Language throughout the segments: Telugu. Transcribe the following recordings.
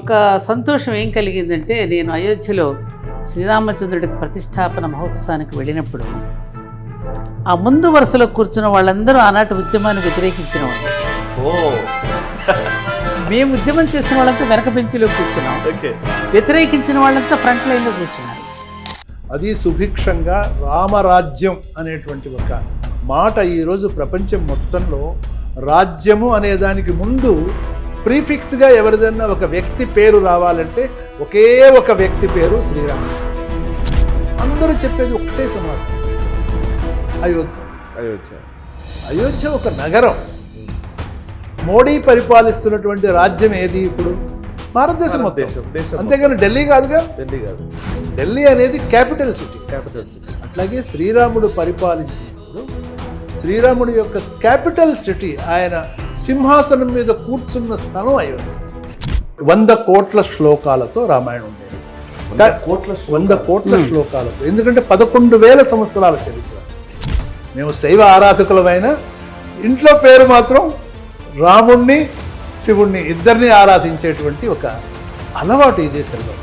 ఒక సంతోషం ఏం కలిగిందంటే, నేను అయోధ్యలో శ్రీరామచంద్రుడికి ప్రతిష్టాపన మహోత్సవానికి వెళ్ళినప్పుడు ఆ ముందు వరుసలో కూర్చున్న వాళ్ళందరూ ఆనాటి ఉద్యమాన్ని వ్యతిరేకించిన వాళ్ళు. మేము ఉద్యమం చేసిన వాళ్ళంతా వెనక బెంచ్లో కూర్చున్నాం, వ్యతిరేకించిన వాళ్ళంతా ఫ్రంట్ లైన్లో కూర్చున్నారు. అది సుభిక్షంగా రామరాజ్యం అనేటువంటి ఒక మాట ఈరోజు ప్రపంచం మొత్తంలో రాజ్యము అనే దానికి ముందు ప్రీఫిక్స్గా ఎవరిదన్నా ఒక వ్యక్తి పేరు రావాలంటే ఒకే ఒక వ్యక్తి పేరు శ్రీరాముడు. అందరూ చెప్పేది ఒకటే సమాధానం, అయోధ్య. అయోధ్య అయోధ్య ఒక నగరం. మోడీ పరిపాలిస్తున్నటువంటి రాజ్యం ఏది ఇప్పుడు? భారతదేశం మొత్తం. అంతేగాని ఢిల్లీ కాదుగా. ఢిల్లీ అనేది క్యాపిటల్ సిటీ. అట్లాగే శ్రీరాముడు పరిపాలించినప్పుడు శ్రీరాముడి యొక్క క్యాపిటల్ సిటీ, ఆయన సింహాసనం మీద కూర్చున్న స్థలం అయోధ్య. 100 కోట్ల శ్లోకాలతో రామాయణం ఉండేది. 100 కోట్ల శ్లోకాలతో. ఎందుకంటే 11,000 సంవత్సరాల చరిత్ర. మేము శైవ ఆరాధకులమైన ఇంట్లో పేరు మాత్రం రాముణ్ణి శివుణ్ణి ఇద్దరిని ఆరాధించేటువంటి ఒక అలవాటు ఈ దేశంలో.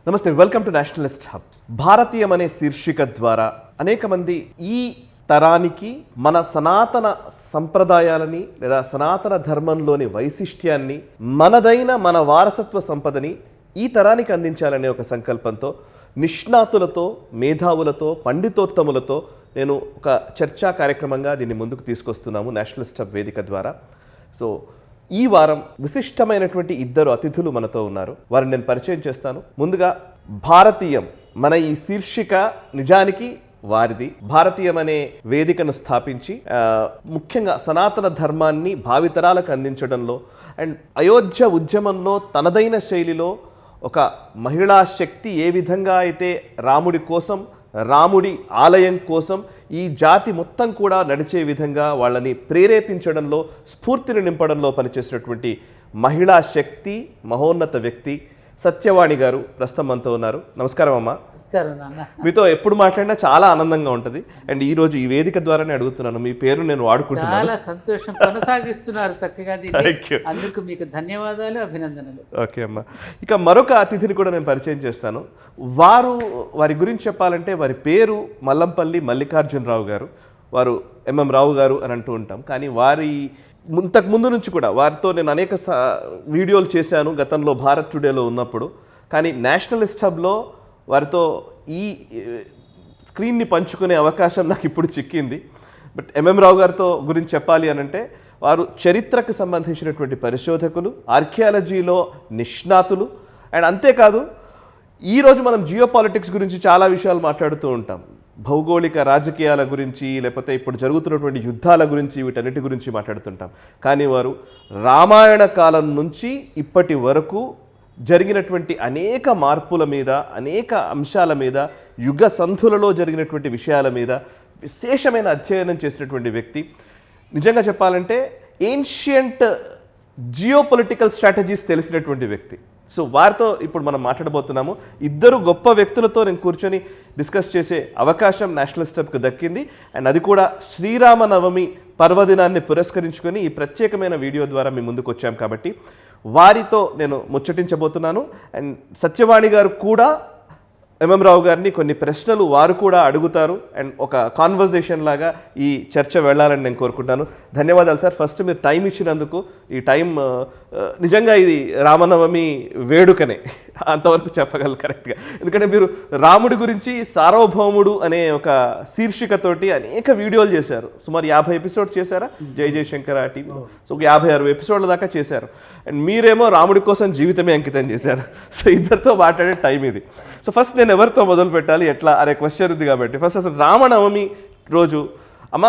నమస్తే, వెల్కమ్ టు నేషనలిస్ట్ హబ్. భారతీయం అనే శీర్షిక ద్వారా అనేక మంది ఈ తరానికి మన సనాతన సంప్రదాయాలని లేదా సనాతన ధర్మంలోని వైశిష్ట్యాన్ని, మనదైన మన వారసత్వ సంపదని ఈ తరానికి అందించాలనే ఒక సంకల్పంతో నిష్ణాతులతో, మేధావులతో, పండితోత్తములతో నేను ఒక చర్చా కార్యక్రమంగా దీన్ని ముందుకు తీసుకొస్తున్నాము నేషనలిస్ట్ హబ్ వేదిక ద్వారా. సో ఈ వారం విశిష్టమైనటువంటి 2 అతిథులు మనతో ఉన్నారు. వారిని నేను పరిచయం చేస్తాను. ముందుగా భారతీయం, మన ఈ శీర్షిక నిజానికి వారిది. భారతీయం అనే వేదికను స్థాపించి ముఖ్యంగా సనాతన ధర్మాన్ని భావితరాలకు అందించడంలో అండ్ అయోధ్య ఉద్యమంలో తనదైన శైలిలో ఒక మహిళా శక్తి ఏ విధంగా అయితే రాముడి కోసం, రాముడి ఆలయం కోసం ఈ జాతి మొత్తం కూడా నడిచే విధంగా వాళ్ళని ప్రేరేపించడంలో, స్ఫూర్తిని నింపడంలో పనిచేసినటువంటి మహిళా శక్తి, మహోన్నత వ్యక్తి సత్యవాణి గారు ప్రస్తుతం మనతో ఉన్నారు. నమస్కారం అమ్మా. మీతో ఎప్పుడు మాట్లాడినా చాలా ఆనందంగా ఉంటుంది. అండ్ ఈ రోజు ఈ వేదిక ద్వారానే అడుగుతున్నాను, మీ పేరు నేను వాడుకుంటున్నాను. చాలా సంతోషం, కొనసాగిస్తున్నారు చక్కగా. అందుకు మీకు ధన్యవాదాలు, అభినందనలు. ఓకే అమ్మా. ఇక మరొక అతిథిని కూడా నేను పరిచయం చేస్తాను. వారి గురించి చెప్పాలంటే వారి పేరు మల్లంపల్లి మల్లికార్జునరావు గారు. వారు ఎంఎం రావు గారు అని అంటూ ఉంటాం, కానీ వారి ఇంతకు ముందు నుంచి కూడా వారితో నేను అనేక వీడియోలు చేశాను గతంలో భారత్ టుడేలో ఉన్నప్పుడు. కానీ నేషనలిస్ట్ హబ్లో వారితో ఈ స్క్రీన్ని పంచుకునే అవకాశం నాకు ఇప్పుడు చిక్కింది. బట్ ఎంఎం రావు గారితో గురించి చెప్పాలి అని అంటే, వారు చరిత్రకు సంబంధించినటువంటి పరిశోధకులు, ఆర్కియాలజీలో నిష్ణాతులు. అండ్ అంతేకాదు, ఈరోజు మనం జియో పాలిటిక్స్ గురించి చాలా విషయాలు మాట్లాడుతూ ఉంటాం. భౌగోళిక రాజకీయాల గురించి, లేకపోతే ఇప్పుడు జరుగుతున్నటువంటి యుద్ధాల గురించి, వీటన్నిటి గురించి మాట్లాడుతుంటాం. కానీ వారు రామాయణ కాలం నుంచి ఇప్పటి వరకు జరిగినటువంటి అనేక మార్పుల మీద, అనేక అంశాల మీద, యుగ సంధులలో జరిగినటువంటి విషయాల మీద విశేషమైన అధ్యయనం చేసినటువంటి వ్యక్తి. నిజంగా చెప్పాలంటే ఏన్షియంట్ జియోపొలిటికల్ స్ట్రాటజీస్ తెలిసినటువంటి వ్యక్తి. సో వారితో ఇప్పుడు మనం మాట్లాడబోతున్నాము. 2 గొప్ప వ్యక్తులతో నేను కూర్చొని డిస్కస్ చేసే అవకాశం నేషనలిస్ట్ హబ్కు దక్కింది. అండ్ అది కూడా శ్రీరామనవమి పర్వదినాన్ని పురస్కరించుకొని ఈ ప్రత్యేకమైన వీడియో ద్వారా మీ ముందుకు వచ్చాం కాబట్టి వారితో నేను ముచ్చటించబోతున్నాను. అండ్ సత్యవాణి గారు కూడా ఎంఎం రావు గారిని కొన్ని ప్రశ్నలు వారు కూడా అడుగుతారు. అండ్ ఒక కాన్వర్జేషన్ లాగా ఈ చర్చ వెళ్ళాలని నేను కోరుకుంటాను. ధన్యవాదాలు సార్, ఫస్ట్ మీరు టైం ఇచ్చినందుకు. ఈ టైం నిజంగా ఇది రామనవమి వేడుకనే, అంతవరకు చెప్పగలరు కరెక్ట్గా. ఎందుకంటే మీరు రాముడి గురించి సార్వభౌముడు అనే ఒక శీర్షికతోటి అనేక వీడియోలు చేశారు. సుమారు 50 ఎపిసోడ్స్ చేశారా జై జయశంకర్ టీవీ? సో 56 ఎపిసోడ్ల దాకా చేశారు. అండ్ మీరేమో రాముడి కోసం జీవితమే అంకితం చేశారు. సో ఇద్దరితో మాట్లాడే టైం ఇది. సో ఫస్ట్ నేను ఎవరితో మొదలు పెట్టాలి, ఎట్లా అనే క్వశ్చన్ ఉంది కాబట్టి ఫస్ట్ అసలు రామనవమి రోజు అమ్మ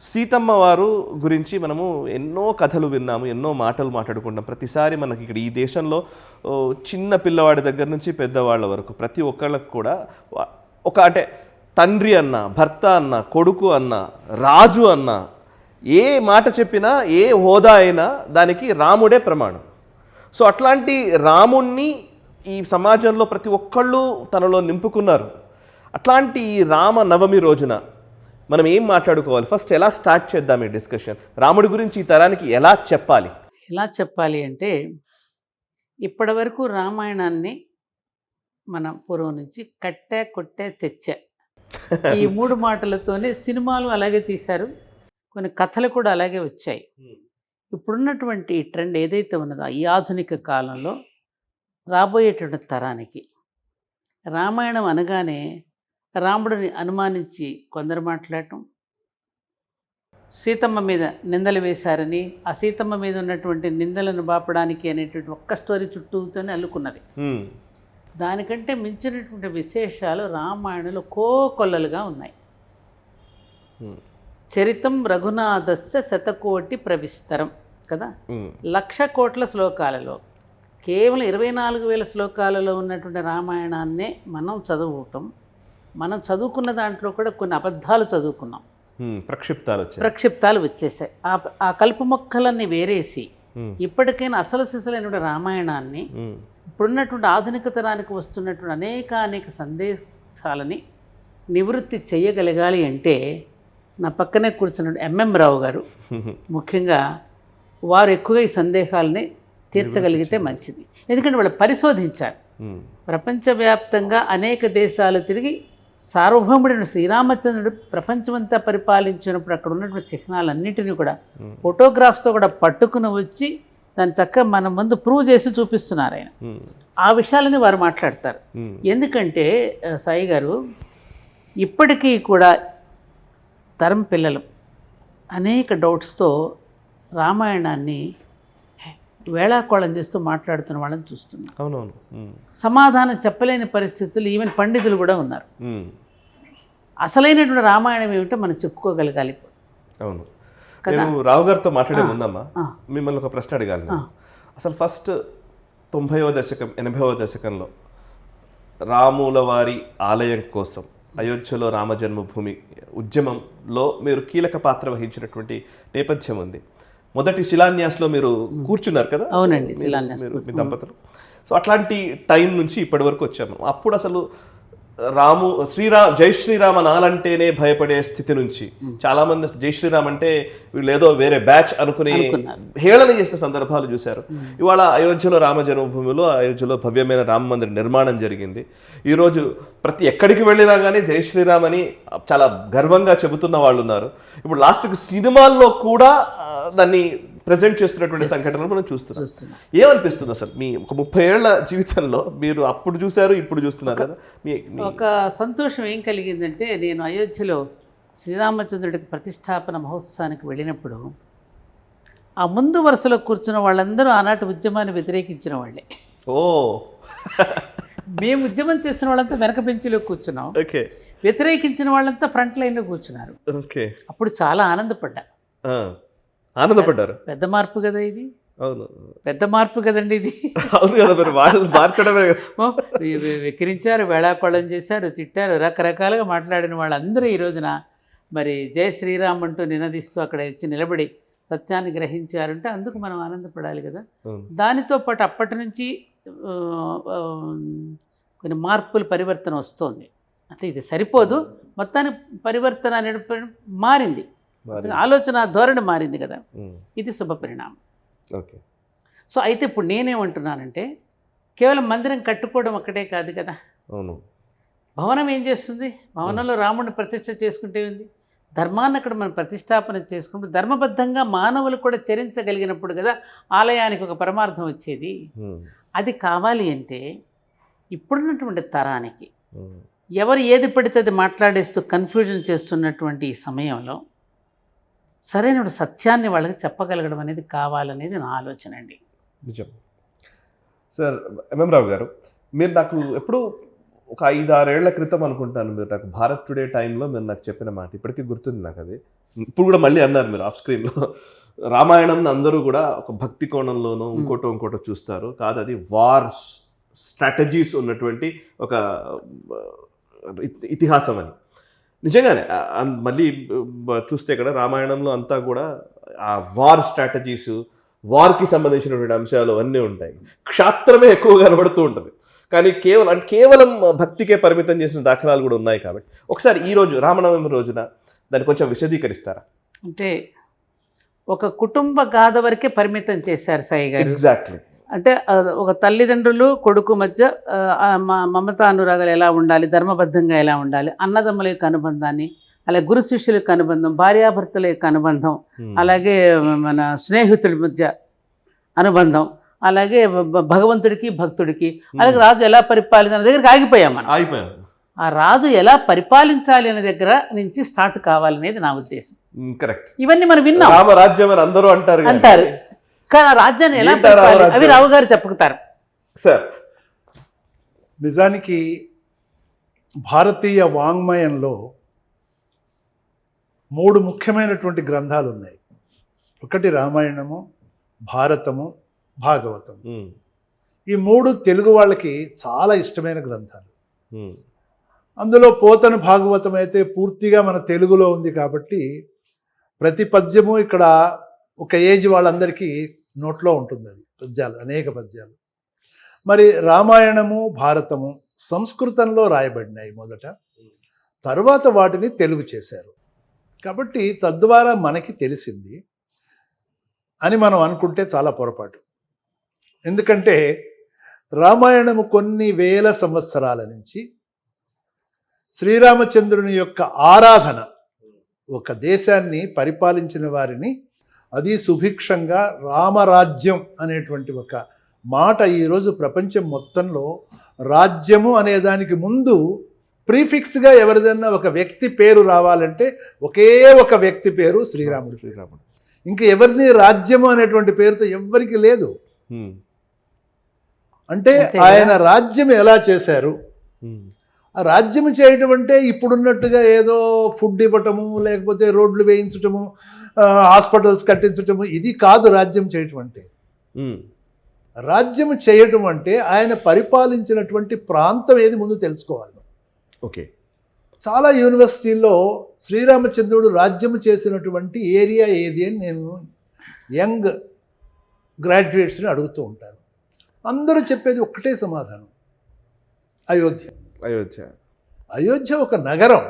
సీతమ్మ వారు గురించి మనము ఎన్నో కథలు విన్నాము, ఎన్నో మాటలు మాట్లాడుకుంటాం. ప్రతిసారి మనకి ఇక్కడ ఈ దేశంలో చిన్న పిల్లవాడి దగ్గర నుంచి పెద్దవాళ్ళ వరకు ప్రతి ఒక్కళ్ళకు కూడా ఒక అంటే తండ్రి అన్న, భర్త అన్న, కొడుకు అన్న, రాజు అన్న ఏ మాట చెప్పినా ఏ హోదా అయినా దానికి రాముడే ప్రమాణం. సో అట్లాంటి రాముణ్ణి ఈ సమాజంలో ప్రతి ఒక్కళ్ళు తనలో నింపుకున్నారు. అట్లాంటి ఈ రామ నవమి రోజున మనం ఏం మాట్లాడుకోవాలి? ఫస్ట్ ఎలా స్టార్ట్ చేద్దాం ఈ డిస్కషన్? రాముడి గురించి ఈ తరానికి ఎలా చెప్పాలి? ఎలా చెప్పాలి అంటే, ఇప్పటి వరకు రామాయణాన్ని మన పూర్వం నుంచి కట్టా కొట్టా తెచ్చా ఈ 3 మాటలతోనే సినిమాలు అలాగే తీశారు, కొన్ని కథలు కూడా అలాగే వచ్చాయి. ఇప్పుడున్నటువంటి ఈ ట్రెండ్ ఏదైతే ఉన్నదో ఈ ఆధునిక కాలంలో రాబోయేటువంటి తరానికి రామాయణం అనగానే రాముడిని అనుమానించి కొందరు మాట్లాడటం, సీతమ్మ మీద నిందలు వేశారని ఆ సీతమ్మ మీద ఉన్నటువంటి నిందలను బాపడానికి అనేటువంటి ఒక్క స్టోరీ చుట్టూతోనే అల్లుకున్నది. దానికంటే మించినటువంటి విశేషాలు రామాయణంలో కోకొల్లలుగా ఉన్నాయి. చరితం రఘునాథస్య శతకోటి ప్రవిస్తరం కదా, 1,00,000 కోట్ల శ్లోకాలలో కేవలం 24,000 శ్లోకాలలో ఉన్నటువంటి రామాయణాన్నే మనం చదువుతాం. మనం చదువుకున్న దాంట్లో కూడా కొన్ని అబద్ధాలు చదువుకున్నాం, ప్రక్షిప్తాలు వచ్చేసాయి. ఆ కలుపు మొక్కలన్నీ వేరేసి ఇప్పటికైనా అసలు సిసలైన రామాయణాన్ని ఇప్పుడున్నటువంటి ఆధునిక తరానికి వస్తున్నటువంటి అనేక సందేశాలని నివృత్తి చేయగలగాలి అంటే నా పక్కనే కూర్చున్న ఎంఎం రావు గారు ముఖ్యంగా వారు ఎక్కువగా ఈ సందేహాలని తీర్చగలిగితే మంచిది. ఎందుకంటే వాళ్ళు పరిశోధించారు. ప్రపంచవ్యాప్తంగా అనేక దేశాలు తిరిగి సార్వభౌముడైన శ్రీరామచంద్రుడు ప్రపంచమంతా పరిపాలించినప్పుడు అక్కడ ఉన్నటువంటి చిహ్నాలన్నింటినీ కూడా ఫోటోగ్రాఫ్స్తో కూడా పట్టుకుని వచ్చి దాన్ని చక్కగా మన ముందు ప్రూవ్ చేసి చూపిస్తున్నారు ఆయన. ఆ విషయాలని వారు మాట్లాడతారు. ఎందుకంటే సాయి గారు ఇప్పటికీ కూడా తరం పిల్లలు అనేక డౌట్స్తో రామాయణాన్ని వేళాకోళం చేస్తూ మాట్లాడుతున్న వాళ్ళని చూస్తున్నాం. అవునవును, సమాధానం చెప్పలేని పరిస్థితులు ఈవెన్ పండితులు కూడా ఉన్నారు. అసలైనటువంటి రామాయణం ఏమిటో మనం చెప్పుకోగలగాలి. అవును, నేను రావు గారితో మాట్లాడే ముందమ్మా మిమ్మల్ని ఒక ప్రశ్న అడగాలి. అసలు ఫస్ట్ 90వ దశకం 80వ దశకంలో రాముల వారి ఆలయం కోసం అయోధ్యలో రామ జన్మభూమి ఉద్యమంలో మీరు కీలక పాత్ర వహించినటువంటి నేపథ్యం ఉంది. మొదటి శిలాన్యాస్లో మీరు కూర్చున్నారు కదా? అవునండి, మీ దంపతులు. సో అట్లాంటి టైం నుంచి ఇప్పటి వరకు వచ్చాము. అప్పుడు అసలు జై శ్రీరామ్ అనాలంటేనే భయపడే స్థితి నుంచి చాలామంది జై శ్రీరామ్ అంటే వీళ్ళు ఏదో వేరే బ్యాచ్ అనుకుని హేళన చేసిన సందర్భాలు చూశారు. ఇవాళ అయోధ్యలో రామ జన్మభూమిలో అయోధ్యలో భవ్యమైన రామ మందిర నిర్మాణం జరిగింది. ఈరోజు ఎక్కడికి వెళ్ళినా కానీ జై శ్రీరామ్ అని చాలా గర్వంగా చెబుతున్న వాళ్ళు ఉన్నారు. ఇప్పుడు లాస్ట్కి సినిమాల్లో కూడా దాన్ని ప్రజెంట్ చేస్తున్నటువంటి సంఘటనలు మనం చూస్తున్నాం. ఏమనిపిస్తుంది అసలు మీ ఒక 30 ఏళ్ల జీవితంలో మీరు అప్పుడు చూశారు, ఇప్పుడు చూస్తున్నారు కదా, ఒక సంతోషం ఏం కలిగిందంటే, నేను అయోధ్యలో శ్రీరామచంద్రుడికి ప్రతిష్టాపన మహోత్సవానికి వెళ్ళినప్పుడు ఆ ముందు వరుసలో కూర్చున్న వాళ్ళందరూ ఆనాటి ఉద్యమాన్ని వ్యతిరేకించిన వాళ్ళే. మేము ఉద్యమం చేసిన వాళ్ళంతా వెనక బెంచిలో కూర్చున్నాం, వ్యతిరేకించిన వాళ్ళంతా ఫ్రంట్ లైన్లో కూర్చున్నారు. అప్పుడు చాలా ఆనందపడ్డారు. పెద్ద మార్పు కదా ఇది. అవును, పెద్ద మార్పు కదండి ఇది. అవును కదా, మరి వాళ్ళు మార్చడమే. వెక్కిరించారు, వేళాకోళం చేశారు, తిట్టారు, రకరకాలుగా మాట్లాడిన వాళ్ళందరూ ఈ రోజున మరి జై శ్రీరామ్ అంటూ నినదిస్తూ అక్కడ వచ్చి నిలబడి సత్యాన్ని గ్రహించారంటే అందుకు మనం ఆనందపడాలి కదా. దానితో పాటు అప్పటి నుంచి కొన్ని మార్పులు పరివర్తన వస్తుంది. అంటే ఇది సరిపోదు, మొత్తానికి పరివర్తన అనేది మారింది, ఆలోచన ధోరణి మారింది కదా, ఇది శుభ పరిణామం. సో అయితే ఇప్పుడు నేనేమంటున్నానంటే, కేవలం మందిరం కట్టుకోవడం ఒక్కటే కాదు కదా. భవనం ఏం చేస్తుంది? భవనంలో రాముడిని ప్రతిష్ఠ చేసుకుంటే ఉంది, ధర్మాన్ని అక్కడ మనం ప్రతిష్టాపన చేసుకుంటూ ధర్మబద్ధంగా మానవులు కూడా చరించగలిగినప్పుడు కదా ఆలయానికి ఒక పరమార్థం వచ్చేది. అది కావాలి అంటే ఇప్పుడున్నటువంటి తరానికి ఎవరు ఏది పడితే అది మాట్లాడేస్తూ కన్ఫ్యూజన్ చేస్తున్నటువంటి ఈ సమయంలో సరైన సత్యాన్ని వాళ్ళకి చెప్పగలగడం అనేది కావాలనేది నా ఆలోచన అండి. నిజం సార్. ఎంఎం రావు గారు, మీరు నాకు ఎప్పుడు ఒక 5-6 ఏళ్ల క్రితం అనుకుంటాను, మీరు నాకు భారత్ టుడే టైంలో మీరు నాకు చెప్పిన మాట ఇప్పటికీ గుర్తుంది నాకు. అది ఇప్పుడు కూడా మళ్ళీ అన్నారు మీరు ఆఫ్ స్క్రీన్లో, రామాయణం అందరూ కూడా ఒక భక్తి కోణంలోనూ ఇంకోటో చూస్తారు కాదు, అది వార్ స్ట్రాటజీస్ ఉన్నటువంటి ఒక ఇతిహాసం అని. నిజంగానే మళ్ళీ చూస్తే ఇక్కడ రామాయణంలో అంతా కూడా ఆ వార్ స్ట్రాటజీస్, వార్కి సంబంధించినటువంటి అంశాలు అన్నీ ఉంటాయి. క్షాత్రమే ఎక్కువ కనబడుతూ ఉంటుంది. కానీ కేవలం భక్తికే పరిమితం చేసిన దాఖలాలు కూడా ఉన్నాయి. కాబట్టి ఒకసారి ఈ రోజు రామనవమి రోజున దాన్ని కొంచెం విశదీకరిస్తారా? అంటే ఒక కుటుంబ గాథ వరకే పరిమితం చేశారు సాయి గారు. ఎగ్జాక్ట్లీ. అంటే ఒక తల్లిదండ్రులు కొడుకు మధ్య మమతా అనురాగాలు ఎలా ఉండాలి, ధర్మబద్ధంగా ఎలా ఉండాలి, అన్నదమ్ముల యొక్క అనుబంధాన్ని, అలాగే గురు శిష్యుల యొక్క అనుబంధం, భార్యాభర్తల యొక్క అనుబంధం, అలాగే మన స్నేహితుడి మధ్య అనుబంధం, అలాగే భగవంతుడికి భక్తుడికి, అలాగే రాజు ఎలా పరిపాలించాలి దగ్గరికి ఆగిపోయాం మనం. ఆ రాజు ఎలా పరిపాలించాలి అనే దగ్గర నుంచి స్టార్ట్ కావాలనేది నా ఉద్దేశం. కరెక్ట్. ఇవన్నీ మనం విన్నాం. రామరాజ్యం అని అందరూ అంటారు, కానీ ఆ రాజ్యాన్ని ఎలా పరిపాలి అవి రావు గారు చెప్పుతారు సార్. నిజానికి భారతీయ వాంగ్మయంలో 3 ముఖ్యమైనటువంటి గ్రంథాలు ఉన్నాయి. ఒకటి రామాయణము, భారతము, భాగవతం. ఈ 3 తెలుగు వాళ్ళకి చాలా ఇష్టమైన గ్రంథాలు. అందులో పోతన భాగవతం అయితే పూర్తిగా మన తెలుగులో ఉంది కాబట్టి ప్రతి పద్యము ఇక్కడ ఒక ఏజ్ వాళ్ళందరికీ నోట్లో ఉంటుంది. అది పద్యాలు, అనేక పద్యాలు. మరి రామాయణము, భారతము సంస్కృతంలో రాయబడినాయి మొదట, తరువాత వాటిని తెలుగు చేశారు. కాబట్టి తద్వారా మనకి తెలిసింది అని మనం అనుకుంటే చాలా పొరపాటు. ఎందుకంటే రామాయణము కొన్ని వేల సంవత్సరాల నుంచి శ్రీరామచంద్రుని యొక్క ఆరాధన, ఒక దేశాన్ని పరిపాలించిన వారిని, అది సుభిక్షంగా రామరాజ్యం అనేటువంటి ఒక మాట ఈరోజు ప్రపంచం మొత్తంలో రాజ్యము అనే దానికి ముందు ప్రీఫిక్స్గా ఎవరిదన్నా ఒక వ్యక్తి పేరు రావాలంటే ఒకే ఒక వ్యక్తి పేరు శ్రీరాముడు. ఇంకా ఎవరిని రాజ్యము అనేటువంటి పేరుతో ఎవ్వరికి లేదు. అంటే ఆయన రాజ్యం ఎలా చేశారు? ఆ రాజ్యం చేయటం అంటే ఇప్పుడున్నట్టుగా ఏదో ఫుడ్ ఇవ్వటము, లేకపోతే రోడ్లు వేయించటము, హాస్పిటల్స్ కట్టించటము, ఇది కాదు రాజ్యం చేయటం అంటే. రాజ్యం చేయటం అంటే ఆయన పరిపాలించినటువంటి ప్రాంతం ఏది ముందు తెలుసుకోవాలి. ఓకే. చాలా యూనివర్సిటీల్లో శ్రీరామచంద్రుడు రాజ్యం చేసినటువంటి ఏరియా ఏది అని నేను యంగ్ గ్రాడ్యుయేట్స్ని అడుగుతూ ఉంటాను. అందరూ చెప్పేది ఒక్కటే సమాధానం, అయోధ్య. అయోధ్య ఒక నగరం.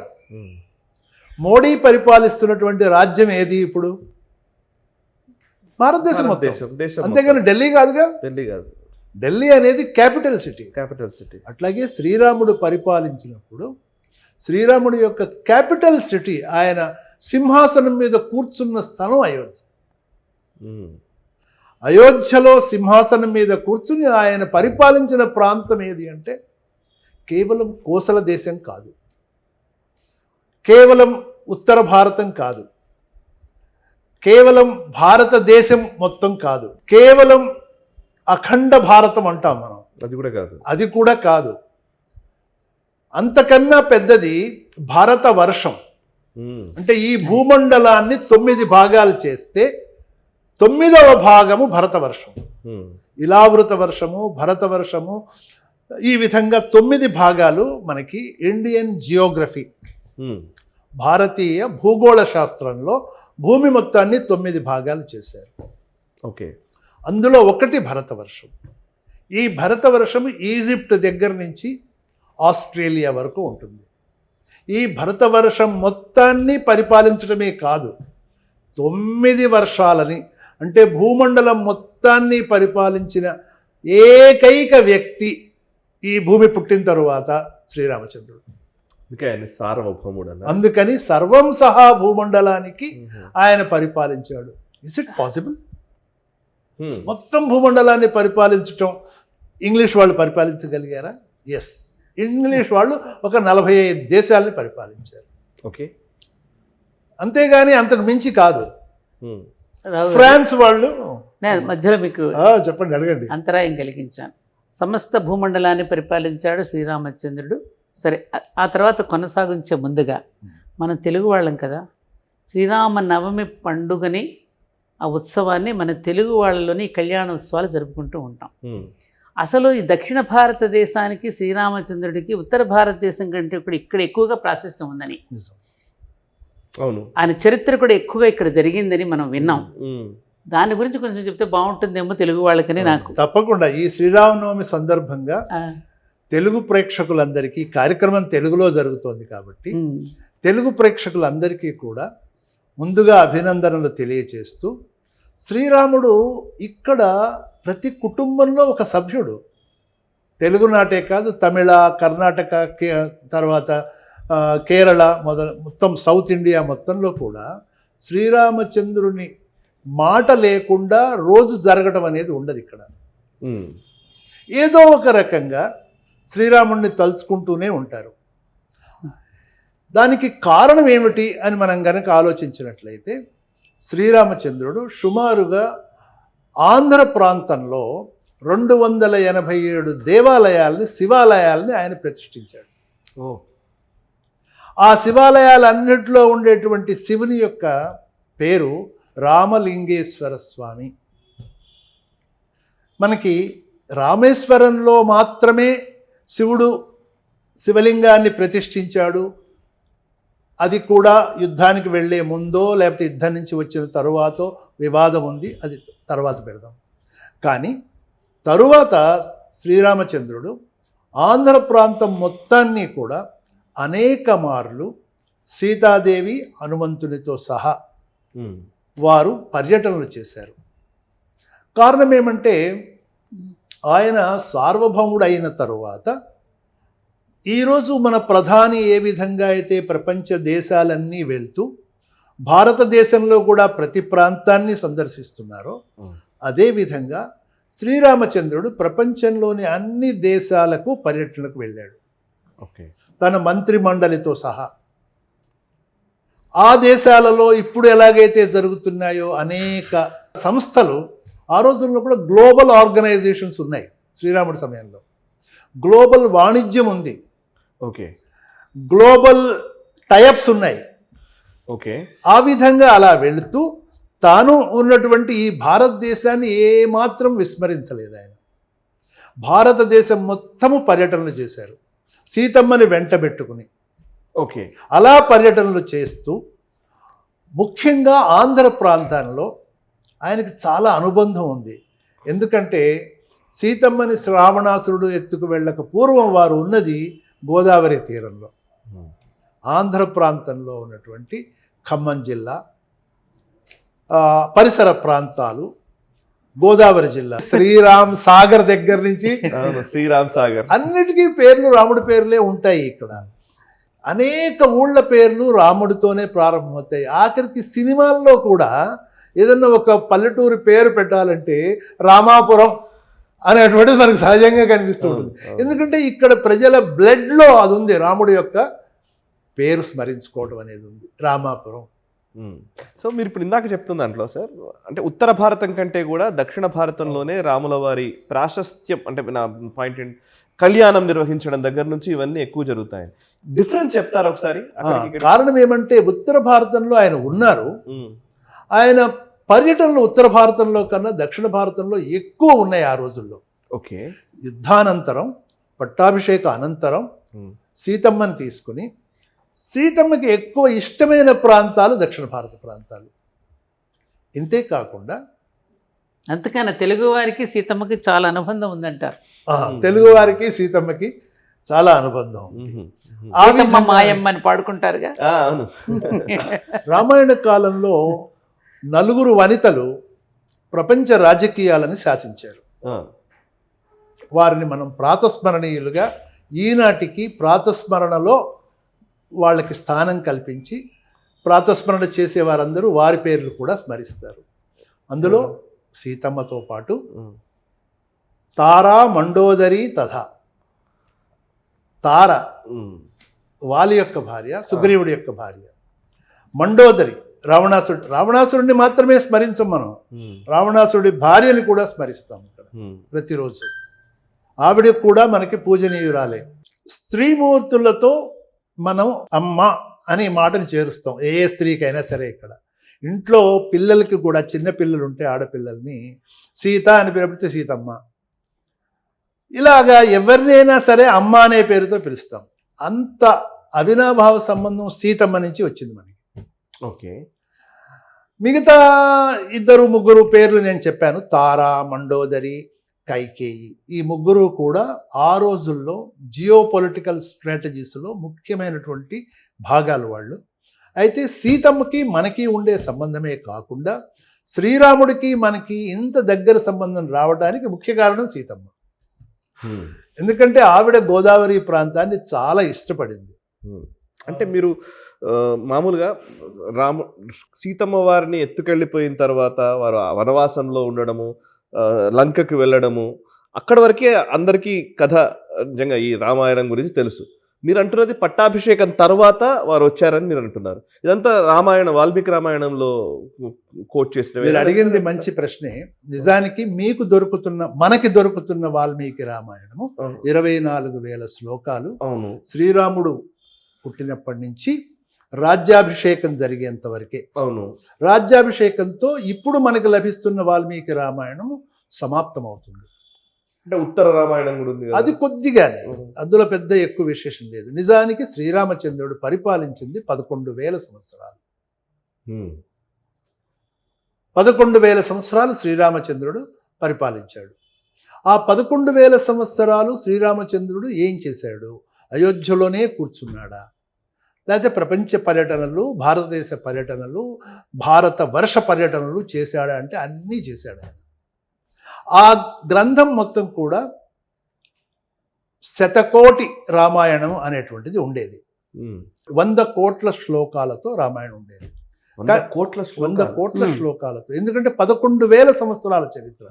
మోడీ పరిపాలిస్తున్నటువంటి రాజ్యం ఏది ఇప్పుడు? భారతదేశం మొత్తం. అంతేగాని ఢిల్లీ కాదుగా. ఢిల్లీ అనేది క్యాపిటల్ సిటీ. అట్లాగే శ్రీరాముడు పరిపాలించినప్పుడు శ్రీరాముడు యొక్క క్యాపిటల్ సిటీ, ఆయన సింహాసనం మీద కూర్చున్న స్థలం అయోధ్య. అయోధ్యలో సింహాసనం మీద కూర్చుని ఆయన పరిపాలించిన ప్రాంతం ఏది అంటే కేవలం కోసల దేశం కాదు, కేవలం ఉత్తర భారతం కాదు, కేవలం భారతదేశం మొత్తం కాదు, కేవలం అఖండ భారతం అంటాం మనం, అది కూడా కాదు. అంతకన్నా పెద్దది భారతవర్షం. అంటే ఈ భూమండలాన్ని 9 భాగాలు చేస్తే 9వ భాగము భరతవర్షం. ఇలావృత వర్షము, భరతవర్షము, ఈ విధంగా 9 భాగాలు మనకి ఇండియన్ జియోగ్రఫీ, భారతీయ భూగోళ శాస్త్రంలో భూమి మొత్తాన్ని 9 భాగాలు చేశారు. ఓకే. అందులో ఒకటి భరతవర్షం. ఈ భరతవర్షం ఈజిప్ట్ దగ్గర నుంచి ఆస్ట్రేలియా వరకు ఉంటుంది. ఈ భరతవర్షం మొత్తాన్ని పరిపాలించడమే కాదు, 9 వర్షాలని, అంటే భూమండలం మొత్తాన్ని పరిపాలించిన ఏకైక వ్యక్తి ఈ భూమి పుట్టిన తరువాత శ్రీరామచంద్రుడు. అందుకని సర్వం సహా భూమండలానికి ఆయన పరిపాలించాడు. Is it possible? మొత్తం భూమండలాన్ని పరిపాలించటం ఇంగ్లీష్ వాళ్ళు పరిపాలించగలిగారా? ఎస్. ఇంగ్లీష్ వాళ్ళు ఒక 45 దేశాలని పరిపాలించారు. ఓకే. అంతేగాని అంతకు మించి కాదు. ఫ్రాన్స్ వాళ్ళు మధ్యలో మీకు చెప్పండి, అడగండి. అంతరాయం కలిగించాను. సమస్త భూమండలాన్ని పరిపాలించాడు శ్రీరామచంద్రుడు. సరే, ఆ తర్వాత కొనసాగించే ముందుగా మనం తెలుగు వాళ్ళం కదా, శ్రీరామ నవమి పండుగని, ఆ ఉత్సవాన్ని మన తెలుగు వాళ్ళలోని కళ్యాణోత్సవాలు జరుపుకుంటూ ఉంటాం. అసలు ఈ దక్షిణ భారతదేశానికి శ్రీరామచంద్రుడికి ఉత్తర భారతదేశం కంటే కూడా ఇక్కడ ఎక్కువగా ప్రాశస్త్యం ఉందని, నిజం. అవును. ఆయన చరిత్ర కూడా ఎక్కువగా ఇక్కడ జరిగిందని మనం విన్నాం. దాని గురించి కొంచెం చెప్తే బాగుంటుందేమో తెలుగు వాళ్ళకని నాకు. తప్పకుండా ఈ శ్రీరామనవమి సందర్భంగా తెలుగు ప్రేక్షకులందరికీ కార్యక్రమం తెలుగులో జరుగుతోంది కాబట్టి తెలుగు ప్రేక్షకులందరికీ కూడా ముందుగా అభినందనలు తెలియచేస్తూ, శ్రీరాముడు ఇక్కడ ప్రతి కుటుంబంలో ఒక సభ్యుడు. తెలుగునాటే కాదు, తమిళ, కర్ణాటక, తర్వాత కేరళ మొత్తం సౌత్ ఇండియా మొత్తంలో కూడా శ్రీరామచంద్రుని మాట లేకుండా రోజు జరగడం అనేది ఉండదు. ఇక్కడ ఏదో ఒక రకంగా శ్రీరాముడిని తలుచుకుంటూనే ఉంటారు. దానికి కారణం ఏమిటి అని మనం కనుక ఆలోచించినట్లయితే, శ్రీరామచంద్రుడు సుమారుగా ఆంధ్ర ప్రాంతంలో 287 దేవాలయాల్ని, శివాలయాల్ని ఆయన ప్రతిష్ఠించాడు. ఆ శివాలయాలన్నింటిలో ఉండేటువంటి శివుని యొక్క పేరు రామలింగేశ్వర స్వామి. మనకి రామేశ్వరంలో మాత్రమే శివుడు శివలింగాన్ని ప్రతిష్ఠించాడు, అది కూడా యుద్ధానికి వెళ్ళే ముందో లేకపోతే యుద్ధం నుంచి వచ్చిన తరువాతో వివాదం ఉంది, అది తర్వాత పెడదాం. కానీ తరువాత శ్రీరామచంద్రుడు ఆంధ్ర ప్రాంతం మొత్తాన్ని కూడా అనేక మార్లు సీతాదేవి, హనుమంతునితో సహా వారు పర్యటనలు చేశారు. కారణం ఏమంటే, ఆయన సార్వభౌముడు అయిన తరువాత ఈరోజు మన ప్రధాని ఏ విధంగా అయితే ప్రపంచ దేశాలన్నీ వెళ్తూ భారతదేశంలో కూడా ప్రతి ప్రాంతాన్ని సందర్శిస్తున్నారో, అదేవిధంగా శ్రీరామచంద్రుడు ప్రపంచంలోని అన్ని దేశాలకు పర్యటనకు వెళ్ళాడు, తన మంత్రి మండలితో సహా. ఆ దేశాలలో ఇప్పుడు ఎలాగైతే జరుగుతున్నాయో అనేక సంస్థలు, ఆ రోజుల్లో కూడా గ్లోబల్ ఆర్గనైజేషన్స్ ఉన్నాయి. శ్రీరాముడి సమయంలో గ్లోబల్ వాణిజ్యం ఉంది, గ్లోబల్ టైఅప్స్ ఉన్నాయి. ఆ విధంగా అలా వెళుతూ తాను ఉన్నటువంటి ఈ భారతదేశాన్ని ఏమాత్రం విస్మరించలేదు ఆయన. భారతదేశం మొత్తము పర్యటనలు చేశారు, సీతమ్మని వెంట పెట్టుకుని. అలా పర్యటనలు చేస్తూ ముఖ్యంగా ఆంధ్ర ప్రాంతంలో ఆయనకి చాలా అనుబంధం ఉంది. ఎందుకంటే సీతమ్మని రావణాసురుడు ఎత్తుకు వెళ్ళక పూర్వం వారు ఉన్నది గోదావరి తీరంలో. ఆంధ్ర ప్రాంతంలో ఉన్నటువంటి ఖమ్మం జిల్లా, పరిసర ప్రాంతాలు, గోదావరి జిల్లా, శ్రీరామ్ సాగర్ దగ్గర నుంచి శ్రీరామ్ సాగర్ అన్నిటికీ పేర్లు రాముడి పేర్లే ఉంటాయి. ఇక్కడ అనేక ఊళ్ళ పేర్లు రాముడితోనే ప్రారంభమవుతాయి. ఆఖరికి సినిమాల్లో కూడా ఏదన్నా ఒక పల్లెటూరు పేరు పెట్టాలంటే రామాపురం అనేటువంటిది మనకు సహజంగా కనిపిస్తూ ఉంటుంది. ఎందుకంటే ఇక్కడ ప్రజల బ్లడ్లో అది ఉంది, రాముడి యొక్క పేరు స్మరించుకోవడం అనేది ఉంది, రామాపురం. సో మీరు ఇప్పుడు ఇందాక చెప్తున్న దాంట్లో సార్, అంటే ఉత్తర భారతం కంటే కూడా దక్షిణ భారతంలోనే రాముల వారి ప్రాశస్త్యం, అంటే నా పాయింట్ ఏంటి, కళ్యాణం నిర్వహించడం దగ్గర నుంచి ఇవన్నీ ఎక్కువ జరుగుతాయి. డిఫరెన్స్ చెప్తారు ఒకసారి? కారణం ఏమంటే, ఉత్తర భారతంలో ఆయన ఉన్నారు, ఆయన పర్యటనలు ఉత్తర భారతంలో కన్నా దక్షిణ భారతంలో ఎక్కువ ఉన్నాయి ఆ రోజుల్లో. యుద్ధానంతరం, పట్టాభిషేక అనంతరం సీతమ్మని తీసుకుని, సీతమ్మకి ఎక్కువ ఇష్టమైన ప్రాంతాలు దక్షిణ భారత ప్రాంతాలు. ఇంతే కాకుండా అంతకన్నా తెలుగు వారికి సీతమ్మకి చాలా అనుబంధం ఉందంటారు. తెలుగు వారికి సీతమ్మకి చాలా అనుబంధం ఉంది. మాయమ్మని పాడుకుంటారుగా. రామాయణ కాలంలో 4 వనితలు ప్రపంచ రాజకీయాలను శాసించారు. వారిని మనం ప్రాతస్మరణీయులుగా ఈనాటికి ప్రాతస్మరణలో వాళ్ళకి స్థానం కల్పించి ప్రాతస్మరణ చేసే వారందరూ వారి పేర్లు కూడా స్మరిస్తారు. అందులో సీతమ్మతో పాటు తారా, మండోదరి తథా. తార వాలి యొక్క భార్య, సుగ్రీవుడి యొక్క భార్య. మండోదరి రావణాసురుడిని మాత్రమే స్మరించం మనం, రావణాసురుడి భార్యని కూడా స్మరిస్తాం ఇక్కడ ప్రతిరోజు. ఆవిడ కూడా మనకి పూజనీయురాలే. స్త్రీమూర్తులతో మనం అమ్మ అనే మాటని చేరుస్తాం ఏ స్త్రీకైనా సరే. ఇక్కడ ఇంట్లో పిల్లలకి కూడా, చిన్న పిల్లలు ఉంటే ఆడపిల్లల్ని సీత అని పిలిపితే సీతమ్మ, ఇలాగా ఎవరినైనా సరే అమ్మ అనే పేరుతో పిలుస్తాం. అంత అవినాభావ సంబంధం సీతమ్మ నుంచి వచ్చింది మనకి. ఓకే. మిగతా 2-3 పేర్లు నేను చెప్పాను, తార, మండోదరి, కైకేయి. ఈ ముగ్గురు కూడా ఆ రోజుల్లో జియో పొలిటికల్ స్ట్రాటజీస్లో ముఖ్యమైనటువంటి భాగాలు వాళ్ళు. అయితే సీతమ్మకి మనకి ఉండే సంబంధమే కాకుండా శ్రీరాముడికి మనకి ఇంత దగ్గర సంబంధం రావడానికి ముఖ్య కారణం సీతమ్మ. ఎందుకంటే ఆవిడ గోదావరి ప్రాంతాన్ని చాలా ఇష్టపడింది. అంటే మీరు మామూలుగా సీతమ్మ వారిని ఎత్తుకెళ్ళిపోయిన తర్వాత వారు వనవాసంలో ఉండడము, లంకకి వెళ్ళడము, అక్కడి వరకే అందరికీ కథ నిజంగా ఈ రామాయణం గురించి తెలుసు. మీరు అంటున్నది పట్టాభిషేకం తర్వాత వారు వచ్చారని మీరు అంటున్నారు. ఇదంతా రామాయణం, వాల్మీకి రామాయణంలో కోట్ చేసిన. మీరు అడిగింది మంచి ప్రశ్నే. నిజానికి మనకి దొరుకుతున్న వాల్మీకి రామాయణము 24,000 శ్లోకాలు. అవును. శ్రీరాముడు పుట్టినప్పటి నుంచి రాజ్యాభిషేకం జరిగేంత వరకే. అవును. రాజ్యాభిషేకంతో ఇప్పుడు మనకు లభిస్తున్న వాల్మీకి రామాయణము సమాప్తమవుతుంది. అంటే ఉత్తర రామాయణం కూడా ఉంది, అది కొద్దిగానే, అందులో పెద్ద ఎక్కువ విశేషం లేదు. నిజానికి శ్రీరామచంద్రుడు పరిపాలించింది 11,000 సంవత్సరాలు. 11,000 సంవత్సరాలు శ్రీరామచంద్రుడు పరిపాలించాడు. ఆ 11,000 సంవత్సరాలు శ్రీరామచంద్రుడు ఏం చేశాడు? అయోధ్యలోనే కూర్చున్నాడా, లేకపోతే ప్రపంచ పర్యటనలు, భారతదేశ పర్యటనలు, భారత వర్ష పర్యటనలు చేశాడా అంటే అన్నీ చేశాడు ఆయన. ఆ గ్రంథం మొత్తం కూడా 100,000,000 రామాయణం అనేటువంటిది ఉండేది. 100 కోట్ల శ్లోకాలతో రామాయణం ఉండేది. 100 కోట్ల శ్లోకాలతో. ఎందుకంటే 11,000 సంవత్సరాల చరిత్ర,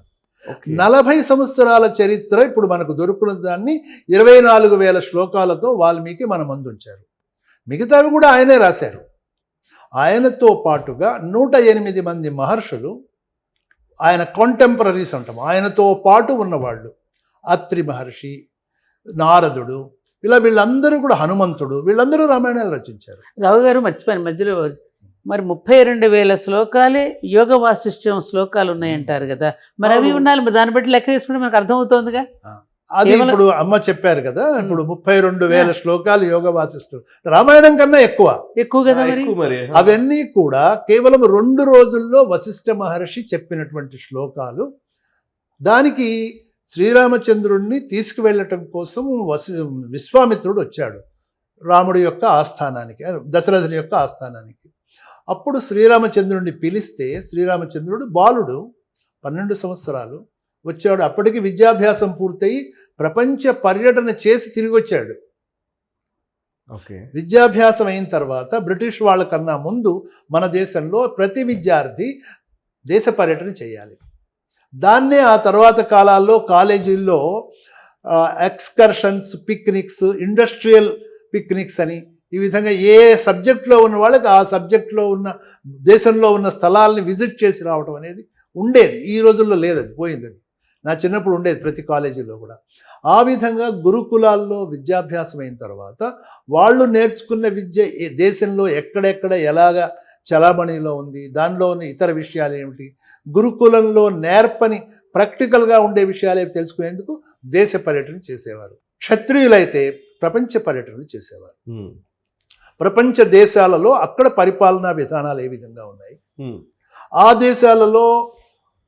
40 సంవత్సరాల చరిత్ర ఇప్పుడు మనకు దొరుకున్న దాన్ని 24,000 శ్లోకాలతో వాల్మీకి మన ముందుంచారు. మిగతావి కూడా ఆయనే రాశారు. ఆయనతో పాటుగా 108 మంది మహర్షులు, ఆయన కాంటెంపరీస్ అంటాం, ఆయనతో పాటు ఉన్నవాళ్ళు, అత్రి మహర్షి, నారదుడు, ఇలా వీళ్ళందరూ కూడా, హనుమంతుడు, వీళ్ళందరూ రామాయణాలు రచించారు. రావు గారు మర్చిపోయాను మధ్యలో, మరి 32,000 శ్లోకాలే యోగ వాసిష్ఠ్యం శ్లోకాలు ఉన్నాయంటారు కదా, మరి అవి ఉండాలి. మరి దాన్ని బట్టి లెక్క తీసుకుంటే మనకు అర్థమవుతోందిగా. అది ఇప్పుడు అమ్మ చెప్పారు కదా, ఇప్పుడు 32,000 శ్లోకాలు యోగ వాసిష్ఠులు, రామాయణం కన్నా ఎక్కువ కదా మరి. అవన్నీ కూడా కేవలం 2 రోజుల్లో వశిష్ఠ మహర్షి చెప్పినటువంటి శ్లోకాలు. దానికి శ్రీరామచంద్రుడిని తీసుకువెళ్ళటం కోసం విశ్వామిత్రుడు వచ్చాడు రాముడి యొక్క ఆస్థానానికి, దశరథుని యొక్క ఆస్థానానికి. అప్పుడు శ్రీరామచంద్రుడిని పిలిస్తే శ్రీరామచంద్రుడు బాలుడు, 12 సంవత్సరాలు వచ్చాడు. అప్పటికి విద్యాభ్యాసం పూర్తయి ప్రపంచ పర్యటన చేసి తిరిగి వచ్చాడు. విద్యాభ్యాసం అయిన తర్వాత బ్రిటిష్ వాళ్ళకన్నా ముందు మన దేశంలో ప్రతి విద్యార్థి దేశ పర్యటన చేయాలి. దాన్నే ఆ తర్వాత కాలాల్లో కాలేజీల్లో ఎక్స్కర్షన్స్, పిక్నిక్స్, ఇండస్ట్రియల్ పిక్నిక్స్ అని, ఈ విధంగా ఏ సబ్జెక్ట్లో ఉన్న వాళ్ళకి ఆ సబ్జెక్ట్లో ఉన్న దేశంలో ఉన్న స్థలాల్ని విజిట్ చేసి రావడం అనేది ఉండేది. ఈ రోజుల్లో లేదు, అది పోయింది. అది నా చిన్నప్పుడు ఉండేది ప్రతి కాలేజీలో కూడా. ఆ విధంగా గురుకులాల్లో విద్యాభ్యాసం అయిన తర్వాత వాళ్ళు నేర్చుకున్న విద్య దేశంలో ఎక్కడెక్కడ ఎలాగా చలామణిలో ఉంది, దానిలో ఉన్న ఇతర విషయాలు ఏమిటి, గురుకులంలో నేర్పని ప్రాక్టికల్గా ఉండే విషయాలు ఏవి తెలుసుకునేందుకు దేశ పర్యటన చేసేవారు. క్షత్రియులైతే ప్రపంచ పర్యటనలు చేసేవారు. ప్రపంచ దేశాలలో అక్కడ పరిపాలనా విధానాలు ఏ విధంగా ఉన్నాయి, ఆ దేశాలలో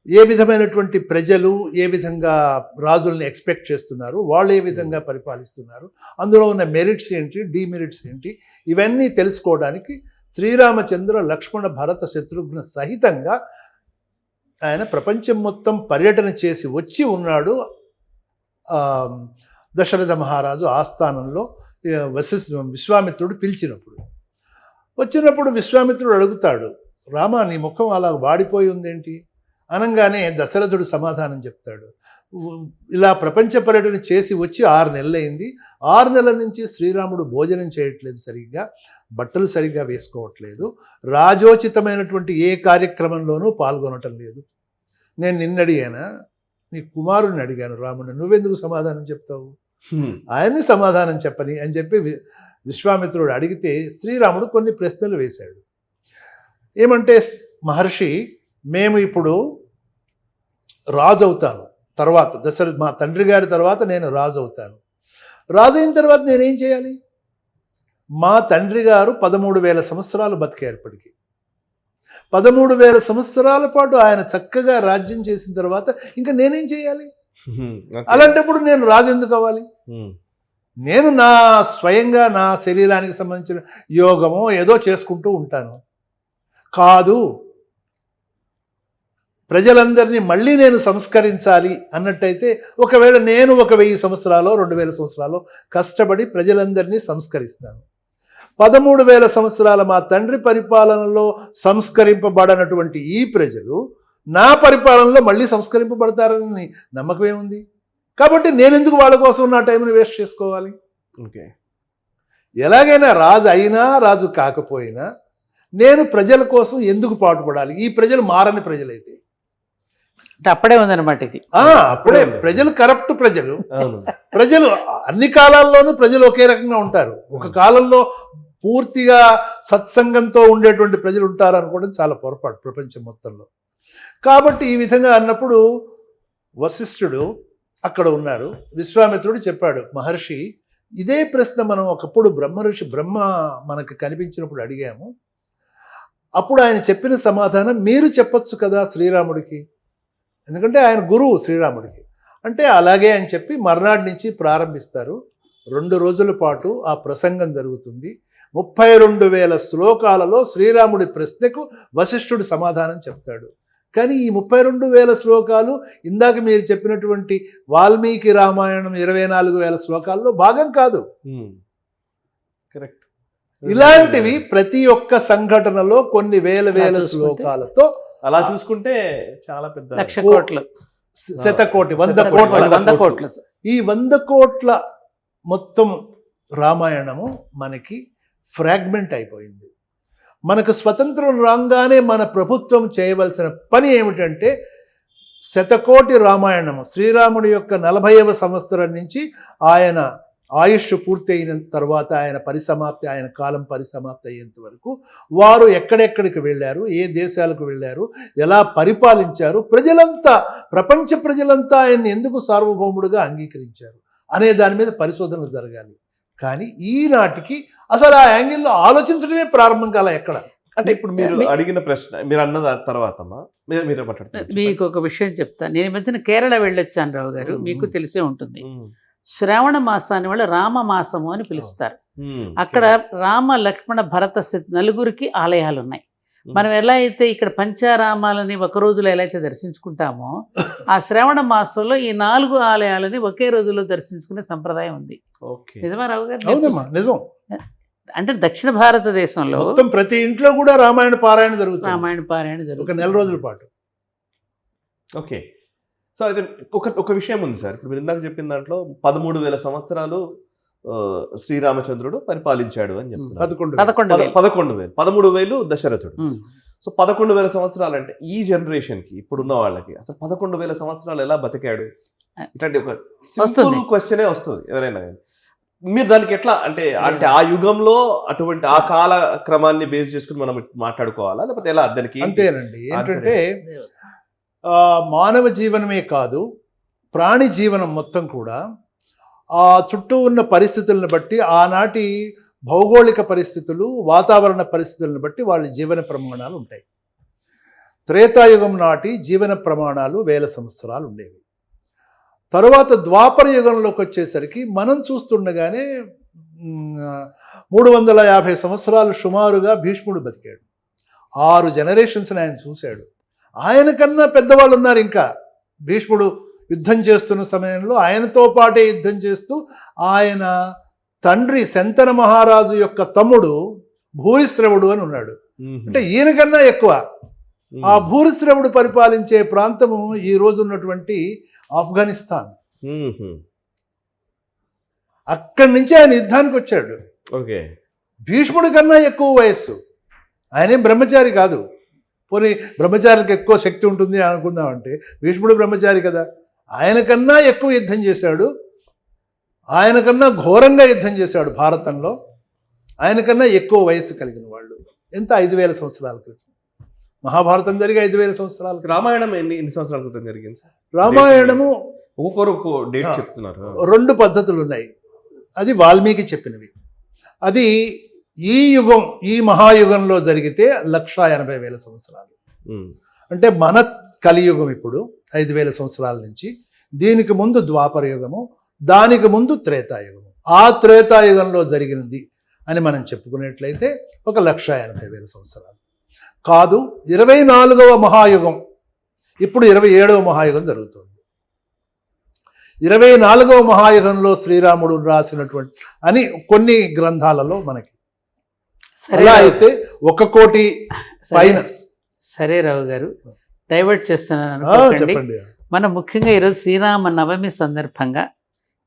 ఏ విధమైనటువంటి ప్రజలు ఏ విధంగా రాజుల్ని ఎక్స్పెక్ట్ చేస్తున్నారు, వాళ్ళు ఏ విధంగా పరిపాలిస్తున్నారు, అందులో ఉన్న మెరిట్స్ ఏంటి, డిమెరిట్స్ ఏంటి, ఇవన్నీ తెలుసుకోవడానికి శ్రీరామచంద్ర, లక్ష్మణ, భరత, శత్రుఘ్న సహితంగా ఆయన ప్రపంచం మొత్తం పర్యటన చేసి వచ్చి ఉన్నాడు. దశరథ మహారాజు ఆస్థానంలో విశ్వామిత్రుడు పిలిచినప్పుడు, వచ్చినప్పుడు విశ్వామిత్రుడు అడుగుతాడు, రామ నీ ముఖం అలా వాడిపోయి ఉందేంటి అనగానే దశరథుడు సమాధానం చెప్తాడు, ఇలా ప్రపంచ పర్యటన చేసి వచ్చి 6 నెలలైంది, 6 నెలల నుంచి శ్రీరాముడు భోజనం చేయట్లేదు సరిగ్గా, బట్టలు సరిగ్గా వేసుకోవట్లేదు, రాజోచితమైనటువంటి ఏ కార్యక్రమంలోనూ పాల్గొనటం లేదు. నేను నిన్ను అడిగానా, నీ కుమారుడిని అడిగాను రాముడిని, నువ్వెందుకు సమాధానం చెప్తావు, ఆయన్ని సమాధానం చెప్పని అని చెప్పి విశ్వామిత్రుడు అడిగితే శ్రీరాముడు కొన్ని ప్రశ్నలు వేశాడు. ఏమంటే, మహర్షి మేము ఇప్పుడు రాజు అవుతాను, తర్వాత దశరథ మా తండ్రి గారి తర్వాత నేను రాజు అవుతాను. రాజు అయిన తర్వాత నేనేం చేయాలి? మా తండ్రి గారు 13,000 సంవత్సరాలు బతికారు. ఇప్పటికీ 13,000 సంవత్సరాల పాటు ఆయన చక్కగా రాజ్యం చేసిన తర్వాత ఇంకా నేనేం చేయాలి? అలాంటప్పుడు నేను రాజు ఎందుకు అవ్వాలి? నేను నా స్వయంగా నా శరీరానికి సంబంధించిన యోగమో ఏదో చేసుకుంటూ ఉంటాను. కాదు, ప్రజలందరినీ మళ్ళీ నేను సంస్కరించాలి అన్నట్టయితే ఒకవేళ నేను 1000 సంవత్సరాలు 2000 సంవత్సరాలు కష్టపడి ప్రజలందరినీ సంస్కరిస్తాను. 13,000 సంవత్సరాల మా తండ్రి పరిపాలనలో సంస్కరింపబడనటువంటి ఈ ప్రజలు నా పరిపాలనలో మళ్ళీ సంస్కరింపబడతారని నమ్మకం ఏముంది? కాబట్టి నేను ఎందుకు వాళ్ళ కోసం నా టైంని వేస్ట్ చేసుకోవాలి? ఓకే, ఎలాగైనా రాజు అయినా రాజు కాకపోయినా నేను ప్రజల కోసం ఎందుకు పాటుపడాలి? ఈ ప్రజలు మారని ప్రజలైతే అంటే అప్పుడే ఉందన్నమాట ఇది. అప్పుడే ప్రజలు కరప్ట్ ప్రజలు. అవును. ప్రజలు అన్ని కాలాల్లోనూ ప్రజలు ఒకే రకంగా ఉంటారు. ఒక కాలంలో పూర్తిగా సత్సంగంతో ఉండేటువంటి ప్రజలు ఉంటారు అనుకోవడం చాలా పొరపాటు ప్రపంచం మొత్తంలో. కాబట్టి ఈ విధంగా అన్నప్పుడు వశిష్ఠుడు అక్కడ ఉన్నారు. విశ్వామిత్రుడు చెప్పాడు, మహర్షి ఇదే ప్రశ్న మనం ఒకప్పుడు బ్రహ్మ మనకు కనిపించినప్పుడు అడిగాము. అప్పుడు ఆయన చెప్పిన సమాధానం మీరు చెప్పొచ్చు కదా శ్రీరాముడికి, ఎందుకంటే ఆయన గురువు శ్రీరాముడికి. అంటే అలాగే అని చెప్పి మర్నాడు నుంచి ప్రారంభిస్తారు. 2 రోజుల పాటు ఆ ప్రసంగం జరుగుతుంది. 32,000 శ్లోకాలలో శ్రీరాముడి ప్రశ్నకు వశిష్ఠుడు సమాధానం చెప్తాడు. కానీ ఈ 32,000 శ్లోకాలు ఇందాక మీరు చెప్పినటువంటి వాల్మీకి రామాయణం 24,000 శ్లోకాల్లో భాగం కాదు. కరెక్ట్. ఇలాంటివి ప్రతి ఒక్క సంఘటనలో కొన్ని వేల శ్లోకాలతో అలా చూసుకుంటే చాలా పెద్ద 1,00,000 కోట్లు, శతకోటి, 100 కోట్ల. ఈ 100 కోట్ల మొత్తం రామాయణము మనకి ఫ్రాగ్మెంట్ అయిపోయింది. మనకు స్వతంత్రం రాగానే మన ప్రభుత్వం చేయవలసిన పని ఏమిటంటే శతకోటి రామాయణము శ్రీరాముడి యొక్క 40వ సంవత్సరం నుంచి ఆయన ఆయుష్ పూర్తి అయిన తర్వాత ఆయన కాలం పరిసమాప్తి అయ్యేంత వరకు వారు ఎక్కడెక్కడికి వెళ్ళారు, ఏ దేశాలకు వెళ్ళారు, ఎలా పరిపాలించారు, ప్రపంచ ప్రజలంతా ఆయన్ని ఎందుకు సార్వభౌముడుగా అంగీకరించారు అనే దాని మీద పరిశోధనలు జరగాలి. కానీ ఈనాటికి అసలు ఆ యాంగిల్లో ఆలోచించడమే ప్రారంభం కాల ఎక్కడ. అంటే ఇప్పుడు మీరు అడిగిన ప్రశ్న మీరు అన్న తర్వాత మీరే మాట్లాడుతున్నారు. మీకు ఒక విషయం చెప్తాను. నేను ఈ మధ్యన కేరళ వెళ్ళొచ్చాను రావు గారు, మీకు తెలిసే ఉంటుంది. శ్రావణ మాసాన్ని వాళ్ళు రామ మాసము అని పిలుస్తారు. అక్కడ రామ లక్ష్మణ భరత నలుగురికి ఆలయాలు ఉన్నాయి. మనం ఎలా అయితే ఇక్కడ పంచారామాలని ఒక రోజులో ఎలా అయితే దర్శించుకుంటామో ఆ శ్రావణ మాసంలో ఈ 4 ఆలయాలని ఒకే రోజులో దర్శించుకునే సంప్రదాయం ఉంది. నిజమా రావు గారు? నిజం. అంటే దక్షిణ భారతదేశంలో మొత్తం ప్రతి ఇంట్లో కూడా రామాయణ పారాయణ జరుగుతుంది ఒక నెల రోజుల పాటు. ఓకే, సో అయితే ఒక విషయం ఉంది సార్. ఇప్పుడు మీరు ఇందాక చెప్పిన దాంట్లో 13,000 సంవత్సరాలు శ్రీరామచంద్రుడు పరిపాలించాడు అని చెప్తున్నారు. 11,000 13,000 దశరథుడు. సో 11,000 సంవత్సరాలు అంటే ఈ జనరేషన్కి ఇప్పుడున్న వాళ్ళకి అసలు 11,000 సంవత్సరాలు ఎలా బతికాడు? ఇట్లాంటి ఒక సింపుల్ క్వశ్చనే వస్తుంది ఎవరైనా. మీరు దానికి ఎట్లా అంటే ఆ యుగంలో అటువంటి ఆ కాల క్రమాన్ని బేస్ చేసుకుని మనం మాట్లాడుకోవాలా, లేకపోతే ఎలా? దానికి అంతేనండి. ఏంటంటే మానవ జీవనమే కాదు, ప్రాణి జీవనం మొత్తం కూడా ఆ చుట్టూ ఉన్న పరిస్థితులను బట్టి, ఆనాటి భౌగోళిక పరిస్థితులు, వాతావరణ పరిస్థితులను బట్టి వాళ్ళ జీవన ప్రమాణాలు ఉంటాయి. త్రేతాయుగం నాటి జీవన ప్రమాణాలు 1000 సంవత్సరాలు ఉండేవి. తరువాత ద్వాపర యుగంలోకి వచ్చేసరికి మనం చూస్తుండగానే 350 సంవత్సరాలు సుమారుగా భీష్ముడు బతికాడు. 6 జనరేషన్స్ ఆయన చూశాడు. ఆయన కన్నా పెద్దవాళ్ళు ఉన్నారు ఇంకా. భీష్ముడు యుద్ధం చేస్తున్న సమయంలో ఆయనతో పాటే యుద్ధం చేస్తూ ఆయన తండ్రి శంతన మహారాజు యొక్క తమ్ముడు భూరిశ్రవుడు అని ఉన్నాడు. అంటే ఈయన కన్నా ఎక్కువ. ఆ భూరిశ్రవుడు పరిపాలించే ప్రాంతము ఈ రోజు ఉన్నటువంటి ఆఫ్ఘనిస్తాన్. అక్కడి నుంచి ఆయన యుద్ధానికి వచ్చాడు. భీష్ముడి కన్నా ఎక్కువ వయస్సు. ఆయనేం బ్రహ్మచారి కాదు. పోనీ బ్రహ్మచారికి ఎక్కువ శక్తి ఉంటుంది అనుకుందామంటే భీష్ముడు బ్రహ్మచారి కదా. ఆయన కన్నా ఎక్కువ యుద్ధం చేశాడు. ఆయన కన్నా ఘోరంగా యుద్ధం చేశాడు భారతంలో. ఆయన కన్నా ఎక్కువ వయస్సు కలిగిన వాళ్ళు. ఎంత? 5,000 సంవత్సరాల క్రితం మహాభారతం జరిగి 5,000 సంవత్సరాల క్రితం. రామాయణం ఎన్ని సంవత్సరాల క్రితం జరిగింది సార్? రామాయణము ఒక్కొక్కరు ఒక్కో డేట్ చెప్తున్నారు. 2 పద్ధతులు ఉన్నాయి. అది వాల్మీకి చెప్పినవి. అది ఈ యుగం, ఈ మహాయుగంలో జరిగితే 1,80,000 సంవత్సరాలు. అంటే మన కలియుగం ఇప్పుడు 5,000 సంవత్సరాల నుంచి, దీనికి ముందు ద్వాపర యుగము, దానికి ముందు త్రేతాయుగము. ఆ త్రేతాయుగంలో జరిగినది అని మనం చెప్పుకునేట్లయితే 1,80,000 సంవత్సరాలు కాదు. 24వ మహాయుగం, ఇప్పుడు 27వ మహాయుగం జరుగుతుంది. 24వ మహాయుగంలో శ్రీరాముడు రాసినటువంటి అని కొన్ని గ్రంథాలలో మనకి. అలా అయితే 1 కోటి పైన. సరే రావు గారు, డైవర్ట్ చేస్తున్నాను అనుకోకండి. చెప్పండి. మనం ముఖ్యంగా ఈరోజు శ్రీరామ నవమి సందర్భంగా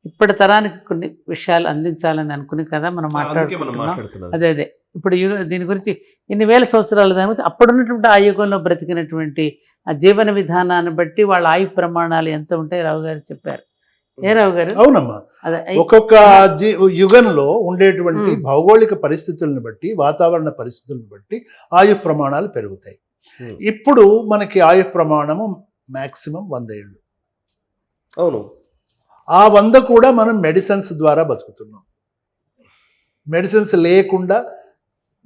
ఇప్పటి తరానికి కొన్ని విషయాలు అందించాలని అనుకుని కదా మనం మాట్లాడుకుంటున్నాం. అదే ఇప్పుడు దీని గురించి ఇన్ని వేల సంవత్సరాల దాని గురించి అప్పుడున్నటువంటి ఆ యుగంలో బ్రతికినటువంటి ఆ జీవన విధానాన్ని బట్టి వాళ్ళ ఆయు ప్రమాణాలు ఎంత ఉంటాయి రావు గారు చెప్పారు. ఏ రావు గారు? అవునమ్మా, ఒక్కొక్క యుగంలో ఉండేటువంటి భౌగోళిక పరిస్థితులను బట్టి, వాతావరణ పరిస్థితులను బట్టి ఆయు ప్రమాణాలు పెరుగుతాయి. ఇప్పుడు మనకి ఆయు ప్రమాణము మాక్సిమం 100 ఏళ్ళు. అవును. ఆ 100 కూడా మనం మెడిసిన్స్ ద్వారా బతుకుతున్నాం. మెడిసిన్స్ లేకుండా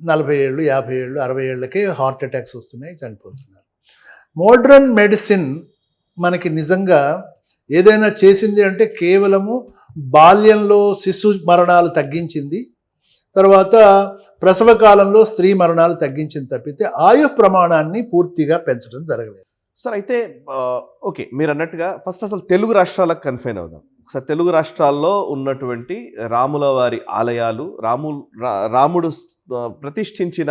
40 ఏళ్ళు, 50 ఏళ్ళు, 60 ఏళ్ళకే హార్ట్ అటాక్స్ వస్తున్నాయి, చనిపోతున్నారు. మోడ్రన్ మెడిసిన్ మనకి నిజంగా ఏదైనా చేసింది అంటే కేవలము బాల్యంలో శిశు మరణాలు తగ్గించింది, తర్వాత ప్రసవ కాలంలో స్త్రీ మరణాలు తగ్గించింది తప్పితే ఆయు ప్రమాణాన్ని పూర్తిగా పెంచడం జరగలేదు. సార్ అయితే ఓకే, మీరు అన్నట్టుగా ఫస్ట్ అసలు తెలుగు రాష్ట్రాలకు కన్ఫైన్ అవుదాం. ఒకసారి తెలుగు రాష్ట్రాల్లో ఉన్నటువంటి రాముల వారి ఆలయాలు, రాముడు ప్రతిష్ఠించిన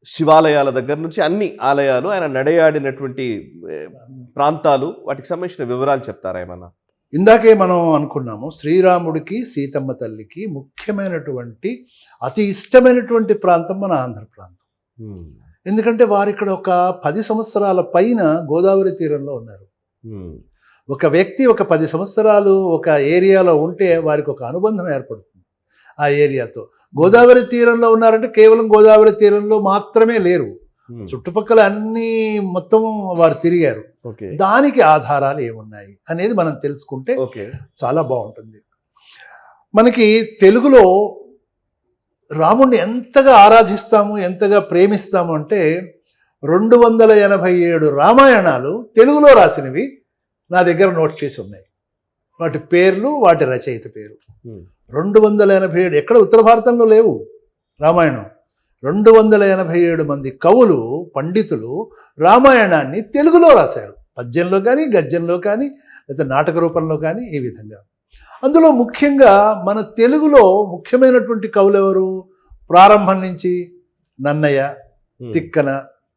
శివాలయాల దగ్గర నుంచి అన్ని ఆలయాలు, ఆయన నడయాడినటువంటి ప్రాంతాలు, వాటికి సంబంధించిన వివరాలు చెప్తారా ఏమన్నా? ఇందాకే మనం అనుకున్నాము, శ్రీరాముడికి సీతమ్మ తల్లికి ముఖ్యమైనటువంటి అతి ఇష్టమైనటువంటి ప్రాంతం మన ఆంధ్ర ప్రాంతం. ఎందుకంటే వారు ఇక్కడ ఒక 10 సంవత్సరాల పైన గోదావరి తీరంలో ఉన్నారు. ఒక వ్యక్తి ఒక 10 సంవత్సరాలు ఒక ఏరియాలో ఉంటే వారికి ఒక అనుబంధం ఏర్పడుతుంది ఆ ఏరియాతో. గోదావరి తీరంలో ఉన్నారంటే కేవలం గోదావరి తీరంలో మాత్రమే లేరు, చుట్టుపక్కల అన్ని మొత్తం వారు తిరిగారు. దానికి ఆధారాలు ఏమున్నాయి అనేది మనం తెలుసుకుంటే చాలా బాగుంటుంది. మనకి తెలుగులో రాముణ్ణి ఎంతగా ఆరాధిస్తాము, ఎంతగా ప్రేమిస్తాము అంటే 287 రామాయణాలు తెలుగులో రాసినవి నా దగ్గర నోట్ చేసి ఉన్నాయి. వాటి పేర్లు, వాటి రచయిత పేరు. 287 ఎక్కడ ఉత్తర భారతంలో లేవు రామాయణం. 287 మంది కవులు, పండితులు రామాయణాన్ని తెలుగులో రాశారు. పద్యంలో కానీ, గద్యంలో కానీ, లేదా నాటక రూపంలో కానీ, ఈ విధంగా. అందులో ముఖ్యంగా మన తెలుగులో ముఖ్యమైనటువంటి కవులు ఎవరు? ప్రారంభం నుంచి నన్నయ్య, తిక్కన,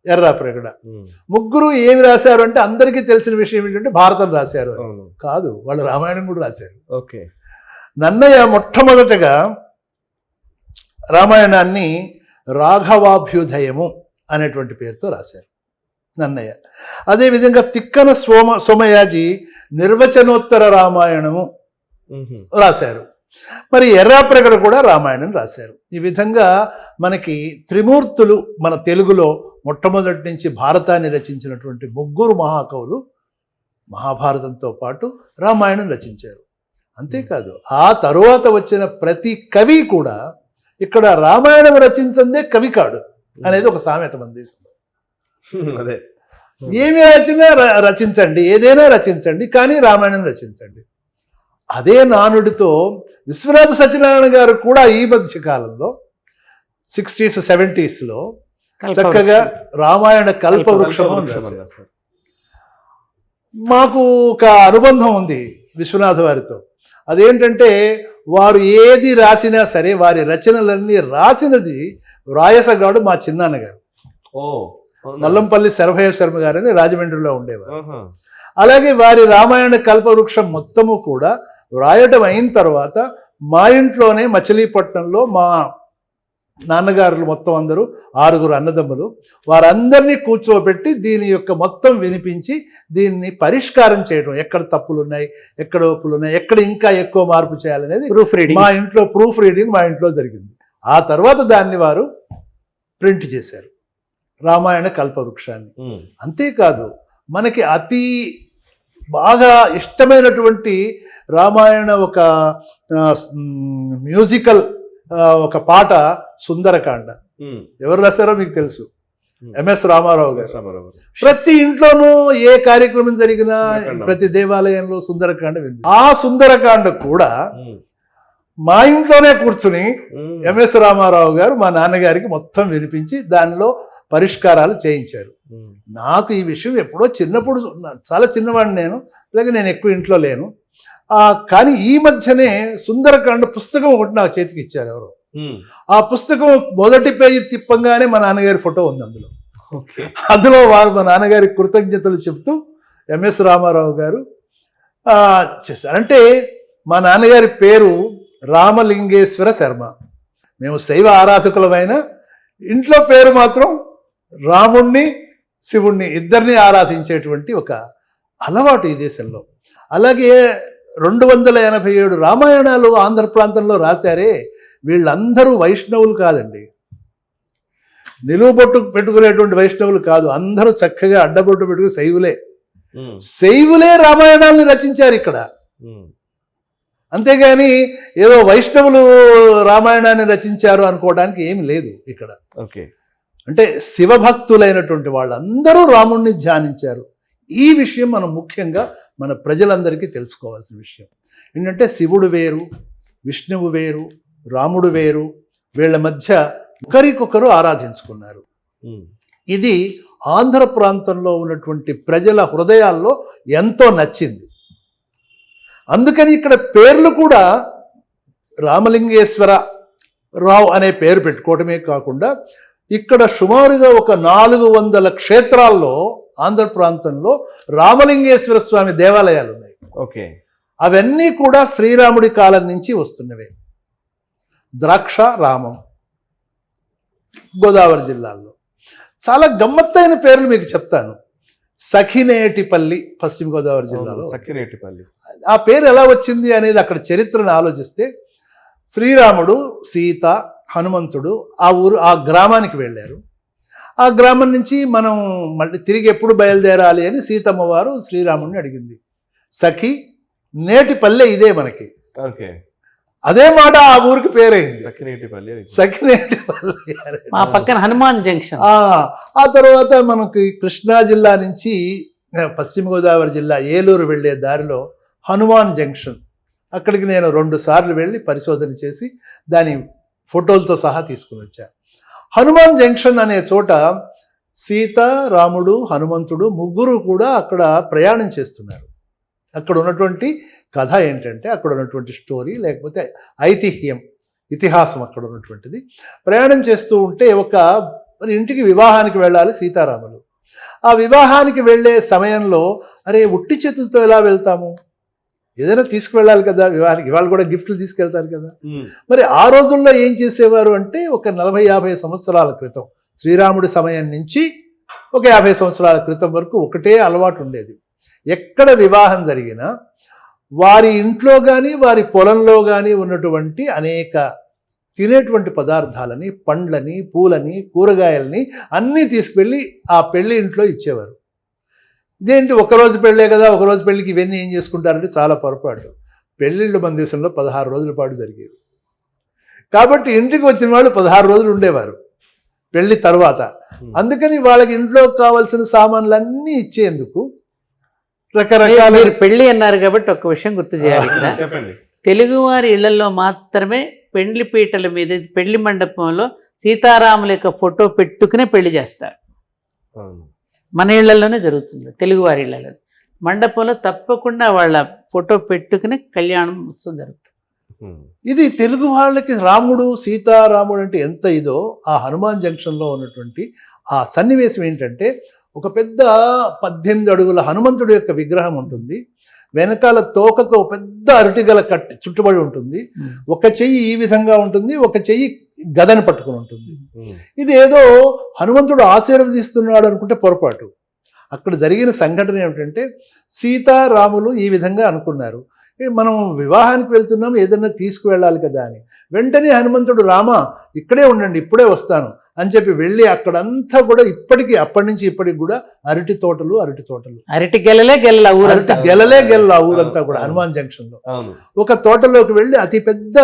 ఎర్రాప్రగడ ముగ్గురు ఏమి రాశారు అంటే అందరికీ తెలిసిన విషయం ఏంటంటే భారతం రాశారు కాదు, వాళ్ళు రామాయణం కూడా రాశారు. ఓకే. నన్నయ్య మొట్టమొదటగా రామాయణాన్ని రాఘవాభ్యుదయము అనేటువంటి పేరుతో రాశారు నన్నయ్య. అదేవిధంగా తిక్కన సోమయాజి నిర్వచనోత్తర రామాయణము రాశారు. మరి ఎర్రాప్రగడ కూడా రామాయణం రాశారు. ఈ విధంగా మనకి త్రిమూర్తులు మన తెలుగులో మొట్టమొదటి నుంచి భారతాన్ని రచించినటువంటి ముగ్గురు మహాకవులు మహాభారతంతో పాటు రామాయణం రచించారు. అంతేకాదు ఆ తరువాత వచ్చిన ప్రతి కవి కూడా ఇక్కడ రామాయణం రచించందే కవి కాడు అనేది ఒక సామెత మన దేశంలో. ఏమి రచించండి, ఏదైనా రచించండి, కానీ రామాయణం రచించండి. అదే నానుడితో విశ్వనాథ సత్యనారాయణ గారు కూడా ఈ మధ్య కాలంలో 60s 70s చక్కగా రామాయణ కల్పవృక్షము రాశారు. మాకు ఒక అనుబంధం ఉంది విశ్వనాథ వారితో. అదేంటంటే వారు ఏది రాసినా సరే వారి రచనలన్నీ రాసినది రాయసగాడు మా చిన్నాన్నగారు, నల్లంపల్లి శరభయ్య శర్మ గారని రాజమండ్రిలో ఉండేవారు. అలాగే వారి రామాయణ కల్పవృక్షం మొత్తము కూడా రాయటం అయిన తర్వాత మా ఇంట్లోనే మచిలీపట్నంలో మా నాన్నగారులు మొత్తం అందరూ 6 అన్నదమ్ములు, వారందరినీ కూర్చోబెట్టి దీని యొక్క మొత్తం వినిపించి దీన్ని పరిష్కారం చేయడం, ఎక్కడ తప్పులు ఉన్నాయి, ఎక్కడ ఒప్పులు ఉన్నాయి, ఎక్కడ ఇంకా ఎక్కువ మార్పు చేయాలనేది మా ఇంట్లో ప్రూఫ్ రీడింగ్ మా ఇంట్లో జరిగింది. ఆ తర్వాత దాన్ని వారు ప్రింట్ చేశారు రామాయణ కల్పవృక్షాన్ని. అంతేకాదు మనకి అతి బాగా ఇష్టమైనటువంటి రామాయణ ఒక మ్యూజికల్ ఒక పాట సుందరకాండ. ఎవరు రాశారో మీకు తెలుసు, ఎంఎస్ రామారావు గారు. ప్రతి ఇంట్లోనూ ఏ కార్యక్రమం జరిగినా ప్రతి దేవాలయంలో సుందరకాండ వింది. ఆ సుందరకాండ కూడా మా ఇంట్లోనే కూర్చుని ఎంఎస్ రామారావు గారు మా నాన్నగారికి మొత్తం వినిపించి దానిలో పరిష్కారాలు చేయించారు. నాకు ఈ విషయం ఎప్పుడో చిన్నప్పుడు, చాలా చిన్నవాడిని నేను, అలాగే నేను ఎక్కువ ఇంట్లో లేను. కానీ ఈ మధ్యనే సుందరకాండ పుస్తకం ఒకటి నాకు చేతికి ఇచ్చారు ఎవరో. ఆ పుస్తకం మొదటి పేజీ తిప్పంగానే మా నాన్నగారి ఫోటో ఉంది అందులో. అందులో వారు మా నాన్నగారి కృతజ్ఞతలు చెప్తూ ఎంఎస్ రామారావు గారు చేశారు. అంటే మా నాన్నగారి పేరు రామలింగేశ్వర శర్మ. మేము శైవ ఆరాధకులమైన ఇంట్లో పేరు మాత్రం రాముణ్ణి శివుణ్ణి ఇద్దరిని ఆరాధించేటువంటి ఒక అలవాటు ఈ దేశంలో. అలాగే 287 రామాయణాలు ఆంధ్ర ప్రాంతంలో రాశారే, వీళ్ళందరూ వైష్ణవులు కాదండి, నిలువుబొట్టు పెట్టుకునేటువంటి వైష్ణవులు కాదు. అందరూ చక్కగా అడ్డబొట్టు పెట్టుకుని శైవులే రామాయణాలను రచించారు ఇక్కడ. అంతేగాని ఏదో వైష్ణవులు రామాయణాన్ని రచించారు అనుకోవడానికి ఏమి లేదు ఇక్కడ. అంటే శివభక్తులైనటువంటి వాళ్ళందరూ రాముణ్ణి ధ్యానించారు. ఈ విషయం మనం ముఖ్యంగా మన ప్రజలందరికీ తెలుసుకోవాల్సిన విషయం ఏంటంటే, శివుడు వేరు, విష్ణువు వేరు, రాముడు వేరు, వీళ్ళ మధ్య ఒకరికొకరు ఆరాధించుకున్నారు. ఇది ఆంధ్ర ప్రాంతంలో ఉన్నటువంటి ప్రజల హృదయాల్లో ఎంతో నచ్చింది. అందుకని ఇక్కడ పేర్లు కూడా రామలింగేశ్వర రావు అనే పేరు పెట్టుకోవటమే కాకుండా, ఇక్కడ సుమారుగా ఒక 400 క్షేత్రాల్లో ఆంధ్ర ప్రాంతంలో రామలింగేశ్వర స్వామి దేవాలయాలు ఉన్నాయి. అవన్నీ కూడా శ్రీరాముడి కాలం నుంచి వస్తున్నవే. ద్రాక్ష రామం గోదావరి జిల్లాల్లో. చాలా గమ్మత్తైన పేర్లు మీకు చెప్తాను. సఖినేటిపల్లి పశ్చిమ గోదావరి జిల్లాలో. సఖినేటిపల్లి ఆ పేరు ఎలా వచ్చింది అనేది అక్కడ చరిత్రను ఆలోచిస్తే, శ్రీరాముడు, సీత, హనుమంతుడు ఆ గ్రామానికి వెళ్ళారు. ఆ గ్రామం నుంచి మనం మళ్ళీ తిరిగి ఎప్పుడు బయలుదేరాలి అని సీతమ్మ వారు శ్రీరాముడిని అడిగింది. సఖి నేటిపల్లె ఇదే మనకి. అదే మాట ఆ ఊరికి పేరైంది, సఖినేటిపల్లి. మా పక్కన హనుమాన్ జంక్షన్. ఆ తర్వాత మనకి కృష్ణా జిల్లా నుంచి పశ్చిమ గోదావరి జిల్లా ఏలూరు వెళ్ళే దారిలో హనుమాన్ జంక్షన్, అక్కడికి నేను 2 సార్లు వెళ్ళి పరిశోధన చేసి దాని ఫోటోలతో సహా తీసుకుని వచ్చాను. హనుమాన్ జంక్షన్ అనే చోట సీత, రాముడు, హనుమంతుడు ముగ్గురు కూడా అక్కడ ప్రయాణం చేస్తున్నారు. అక్కడ ఉన్నటువంటి కథ ఏంటంటే, అక్కడ ఉన్నటువంటి స్టోరీ లేకపోతే ఐతిహ్యం, ఇతిహాసం అక్కడ ఉన్నటువంటిది. ప్రయాణం చేస్తూ ఉంటే మరి ఇంటికి వివాహానికి వెళ్ళాలి సీతారాములు. ఆ వివాహానికి వెళ్ళే సమయంలో అరే ఉట్టి చేతులతో ఎలా వెళ్తాము, ఏదైనా తీసుకువెళ్ళాలి కదా వివాహానికి. ఇవాళ కూడా గిఫ్ట్లు తీసుకెళ్తారు కదా. మరి ఆ రోజుల్లో ఏం చేసేవారు అంటే, ఒక 40-50 సంవత్సరాల క్రితం, శ్రీరాముడి సమయం నుంచి ఒక 50 సంవత్సరాల క్రితం వరకు ఒకటే అలవాటు ఉండేది. ఎక్కడ వివాహం జరిగినా వారి ఇంట్లో కానీ వారి పొలంలో కానీ ఉన్నటువంటి అనేక తినేటువంటి పదార్థాలని, పండ్లని, పూలని, కూరగాయలని అన్నీ తీసుకువెళ్ళి ఆ పెళ్లి ఇంట్లో ఇచ్చేవారు. ఇదేంటి ఒకరోజు పెళ్ళే కదా, ఒకరోజు పెళ్ళికి ఇవన్నీ ఏం చేసుకుంటారంటే చాలా పొరపాటు. పెళ్ళిళ్ళు మన దేశంలో 16 రోజుల పాటు జరిగేవి. కాబట్టి ఇంటికి వచ్చిన వాళ్ళు 16 రోజులు ఉండేవారు పెళ్లి తర్వాత. అందుకని వాళ్ళకి ఇంట్లో కావాల్సిన సామాన్లన్నీ ఇచ్చేందుకు రకరకాల. మీరు పెళ్లి అన్నారు కాబట్టి ఒక విషయం గుర్తు చేయాలి ఇక్కడ. తెలుగువారి ఇళ్లలో మాత్రమే పెండ్లి పీటల మీద, పెళ్లి మండపంలో సీతారాముల యొక్క ఫోటో పెట్టుకునే పెళ్లి చేస్తారు. మన ఇళ్లలోనే జరుగుతుంది, తెలుగువారి ఇళ్లలో. మండపంలో తప్పకుండా వాళ్ళ ఫోటో పెట్టుకుని కళ్యాణం జరుగుతుంది. ఇది తెలుగు వాళ్ళకి రాముడు, సీతారాముడు అంటే ఎంత ఇదో, ఆ హనుమాన్ జంక్షన్లో ఉన్నటువంటి ఆ సన్నివేశం ఏంటంటే, ఒక పెద్ద 18 అడుగుల హనుమంతుడి యొక్క విగ్రహం ఉంటుంది. వెనకాల తోకకు పెద్ద అరటిగల కట్టి చుట్టుబడి ఉంటుంది. ఒక చెయ్యి ఈ విధంగా ఉంటుంది, ఒక చెయ్యి గదను పట్టుకుని ఉంటుంది. ఇది ఏదో హనుమంతుడు ఆశీర్వదిస్తున్నాడు అనుకుంటే పొరపాటు. అక్కడ జరిగిన సంఘటన ఏమిటంటే, సీతారాములు ఈ విధంగా అనుకున్నారు, మనం వివాహానికి వెళ్తున్నాం, ఏదన్నా తీసుకువెళ్ళాలి కదా అని. వెంటనే హనుమంతుడు, రామ ఇక్కడే ఉండండి, ఇప్పుడే వస్తాను అని చెప్పి వెళ్ళి అక్కడంతా కూడా ఇప్పటికీ, అప్పటి నుంచి ఇప్పటికి కూడా అరటి తోటలు. అరటి గెలలే గెలల ఊరంతా, గెల ఊరంతా కూడా హనుమాన్ జంక్షన్ లో. ఒక తోటలోకి వెళ్ళి అతి పెద్ద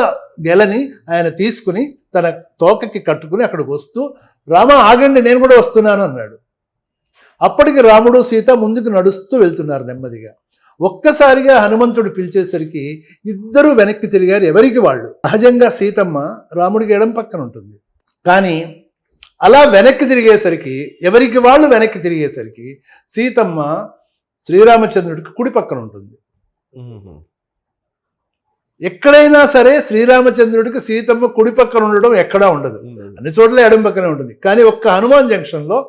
గెలని ఆయన తీసుకుని తన తోకకి కట్టుకుని అక్కడికి వస్తూ, రామ ఆగండి, నేను కూడా వస్తున్నాను అన్నాడు. అప్పటికి రాముడు సీత ముందుకు నడుస్తూ వెళ్తున్నారు నెమ్మదిగా. ఒక్కసారిగా హనుమంతుడు పిలిచేసరికి ఇద్దరు వెనక్కి తిరిగారు, ఎవరికి వాళ్ళు. సహజంగా సీతమ్మ రాముడికి ఎడం పక్కన ఉంటుంది, కానీ అలా వెనక్కి తిరిగేసరికి, ఎవరికి వాళ్ళు వెనక్కి తిరిగేసరికి సీతమ్మ శ్రీరామచంద్రుడికి కుడి పక్కన ఉంటుంది. ఎక్కడైనా సరే శ్రీరామచంద్రుడికి సీతమ్మ కుడి పక్కన ఉండడం ఎక్కడా ఉండదు, అన్ని చోట్ల ఎడం పక్కనే ఉంటుంది. కానీ ఒక్క హనుమాన్ జంక్షన్లో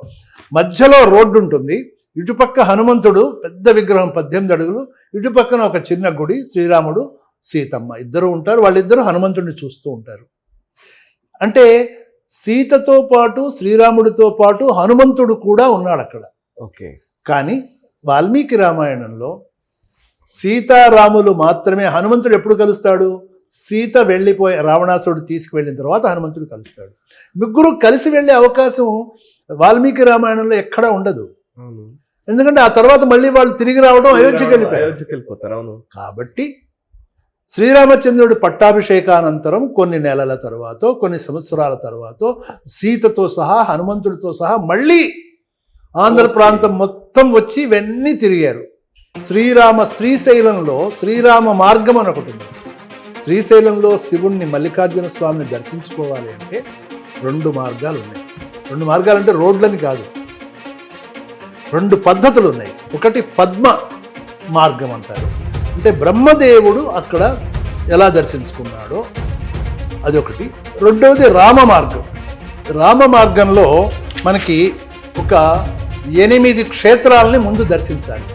మధ్యలో రోడ్డు ఉంటుంది, ఇటుపక్క హనుమంతుడు పెద్ద విగ్రహం 18 అడుగులు, ఇటుపక్కన ఒక చిన్న గుడి, శ్రీరాముడు సీతమ్మ ఇద్దరు ఉంటారు. వాళ్ళిద్దరూ హనుమంతుడిని చూస్తూ ఉంటారు. అంటే సీతతో పాటు శ్రీరాముడితో పాటు హనుమంతుడు కూడా ఉన్నాడు అక్కడ. ఓకే. కానీ వాల్మీకి రామాయణంలో సీతారాములు మాత్రమే. హనుమంతుడు ఎప్పుడు కలుస్తాడు? సీత వెళ్ళిపోయి రావణాసురుడు తీసుకువెళ్ళిన తర్వాత హనుమంతుడు కలుస్తాడు. ముగ్గురు కలిసి వెళ్ళే అవకాశం వాల్మీకి రామాయణంలో ఎక్కడా ఉండదు. ఎందుకంటే ఆ తర్వాత మళ్ళీ వాళ్ళు తిరిగి రావడం అయోధ్యకి వెళ్ళిపోతారు. కాబట్టి శ్రీరామచంద్రుడి పట్టాభిషేకానంతరం కొన్ని నెలల తర్వాత, కొన్ని సంవత్సరాల తర్వాత సీతతో సహా హనుమంతుడితో సహా మళ్ళీ ఆంధ్ర ప్రాంతం మొత్తం వచ్చి ఇవన్నీ తిరిగారు. శ్రీశైలంలో శ్రీరామ మార్గం అని ఒకటి ఉంది. శ్రీశైలంలో శివుణ్ణి, మల్లికార్జున స్వామిని దర్శించుకోవాలి అంటే 2 మార్గాలు ఉన్నాయి. 2 మార్గాలు అంటే రోడ్లని కాదు, 2 పద్ధతులు ఉన్నాయి. ఒకటి పద్మ మార్గం అంటారు, అంటే బ్రహ్మదేవుడు అక్కడ ఎలా దర్శించుకున్నాడో అదొకటి. రెండవది రామ మార్గం. రామ మార్గంలో మనకి ఒక 8 క్షేత్రాలని ముందు దర్శించాలి.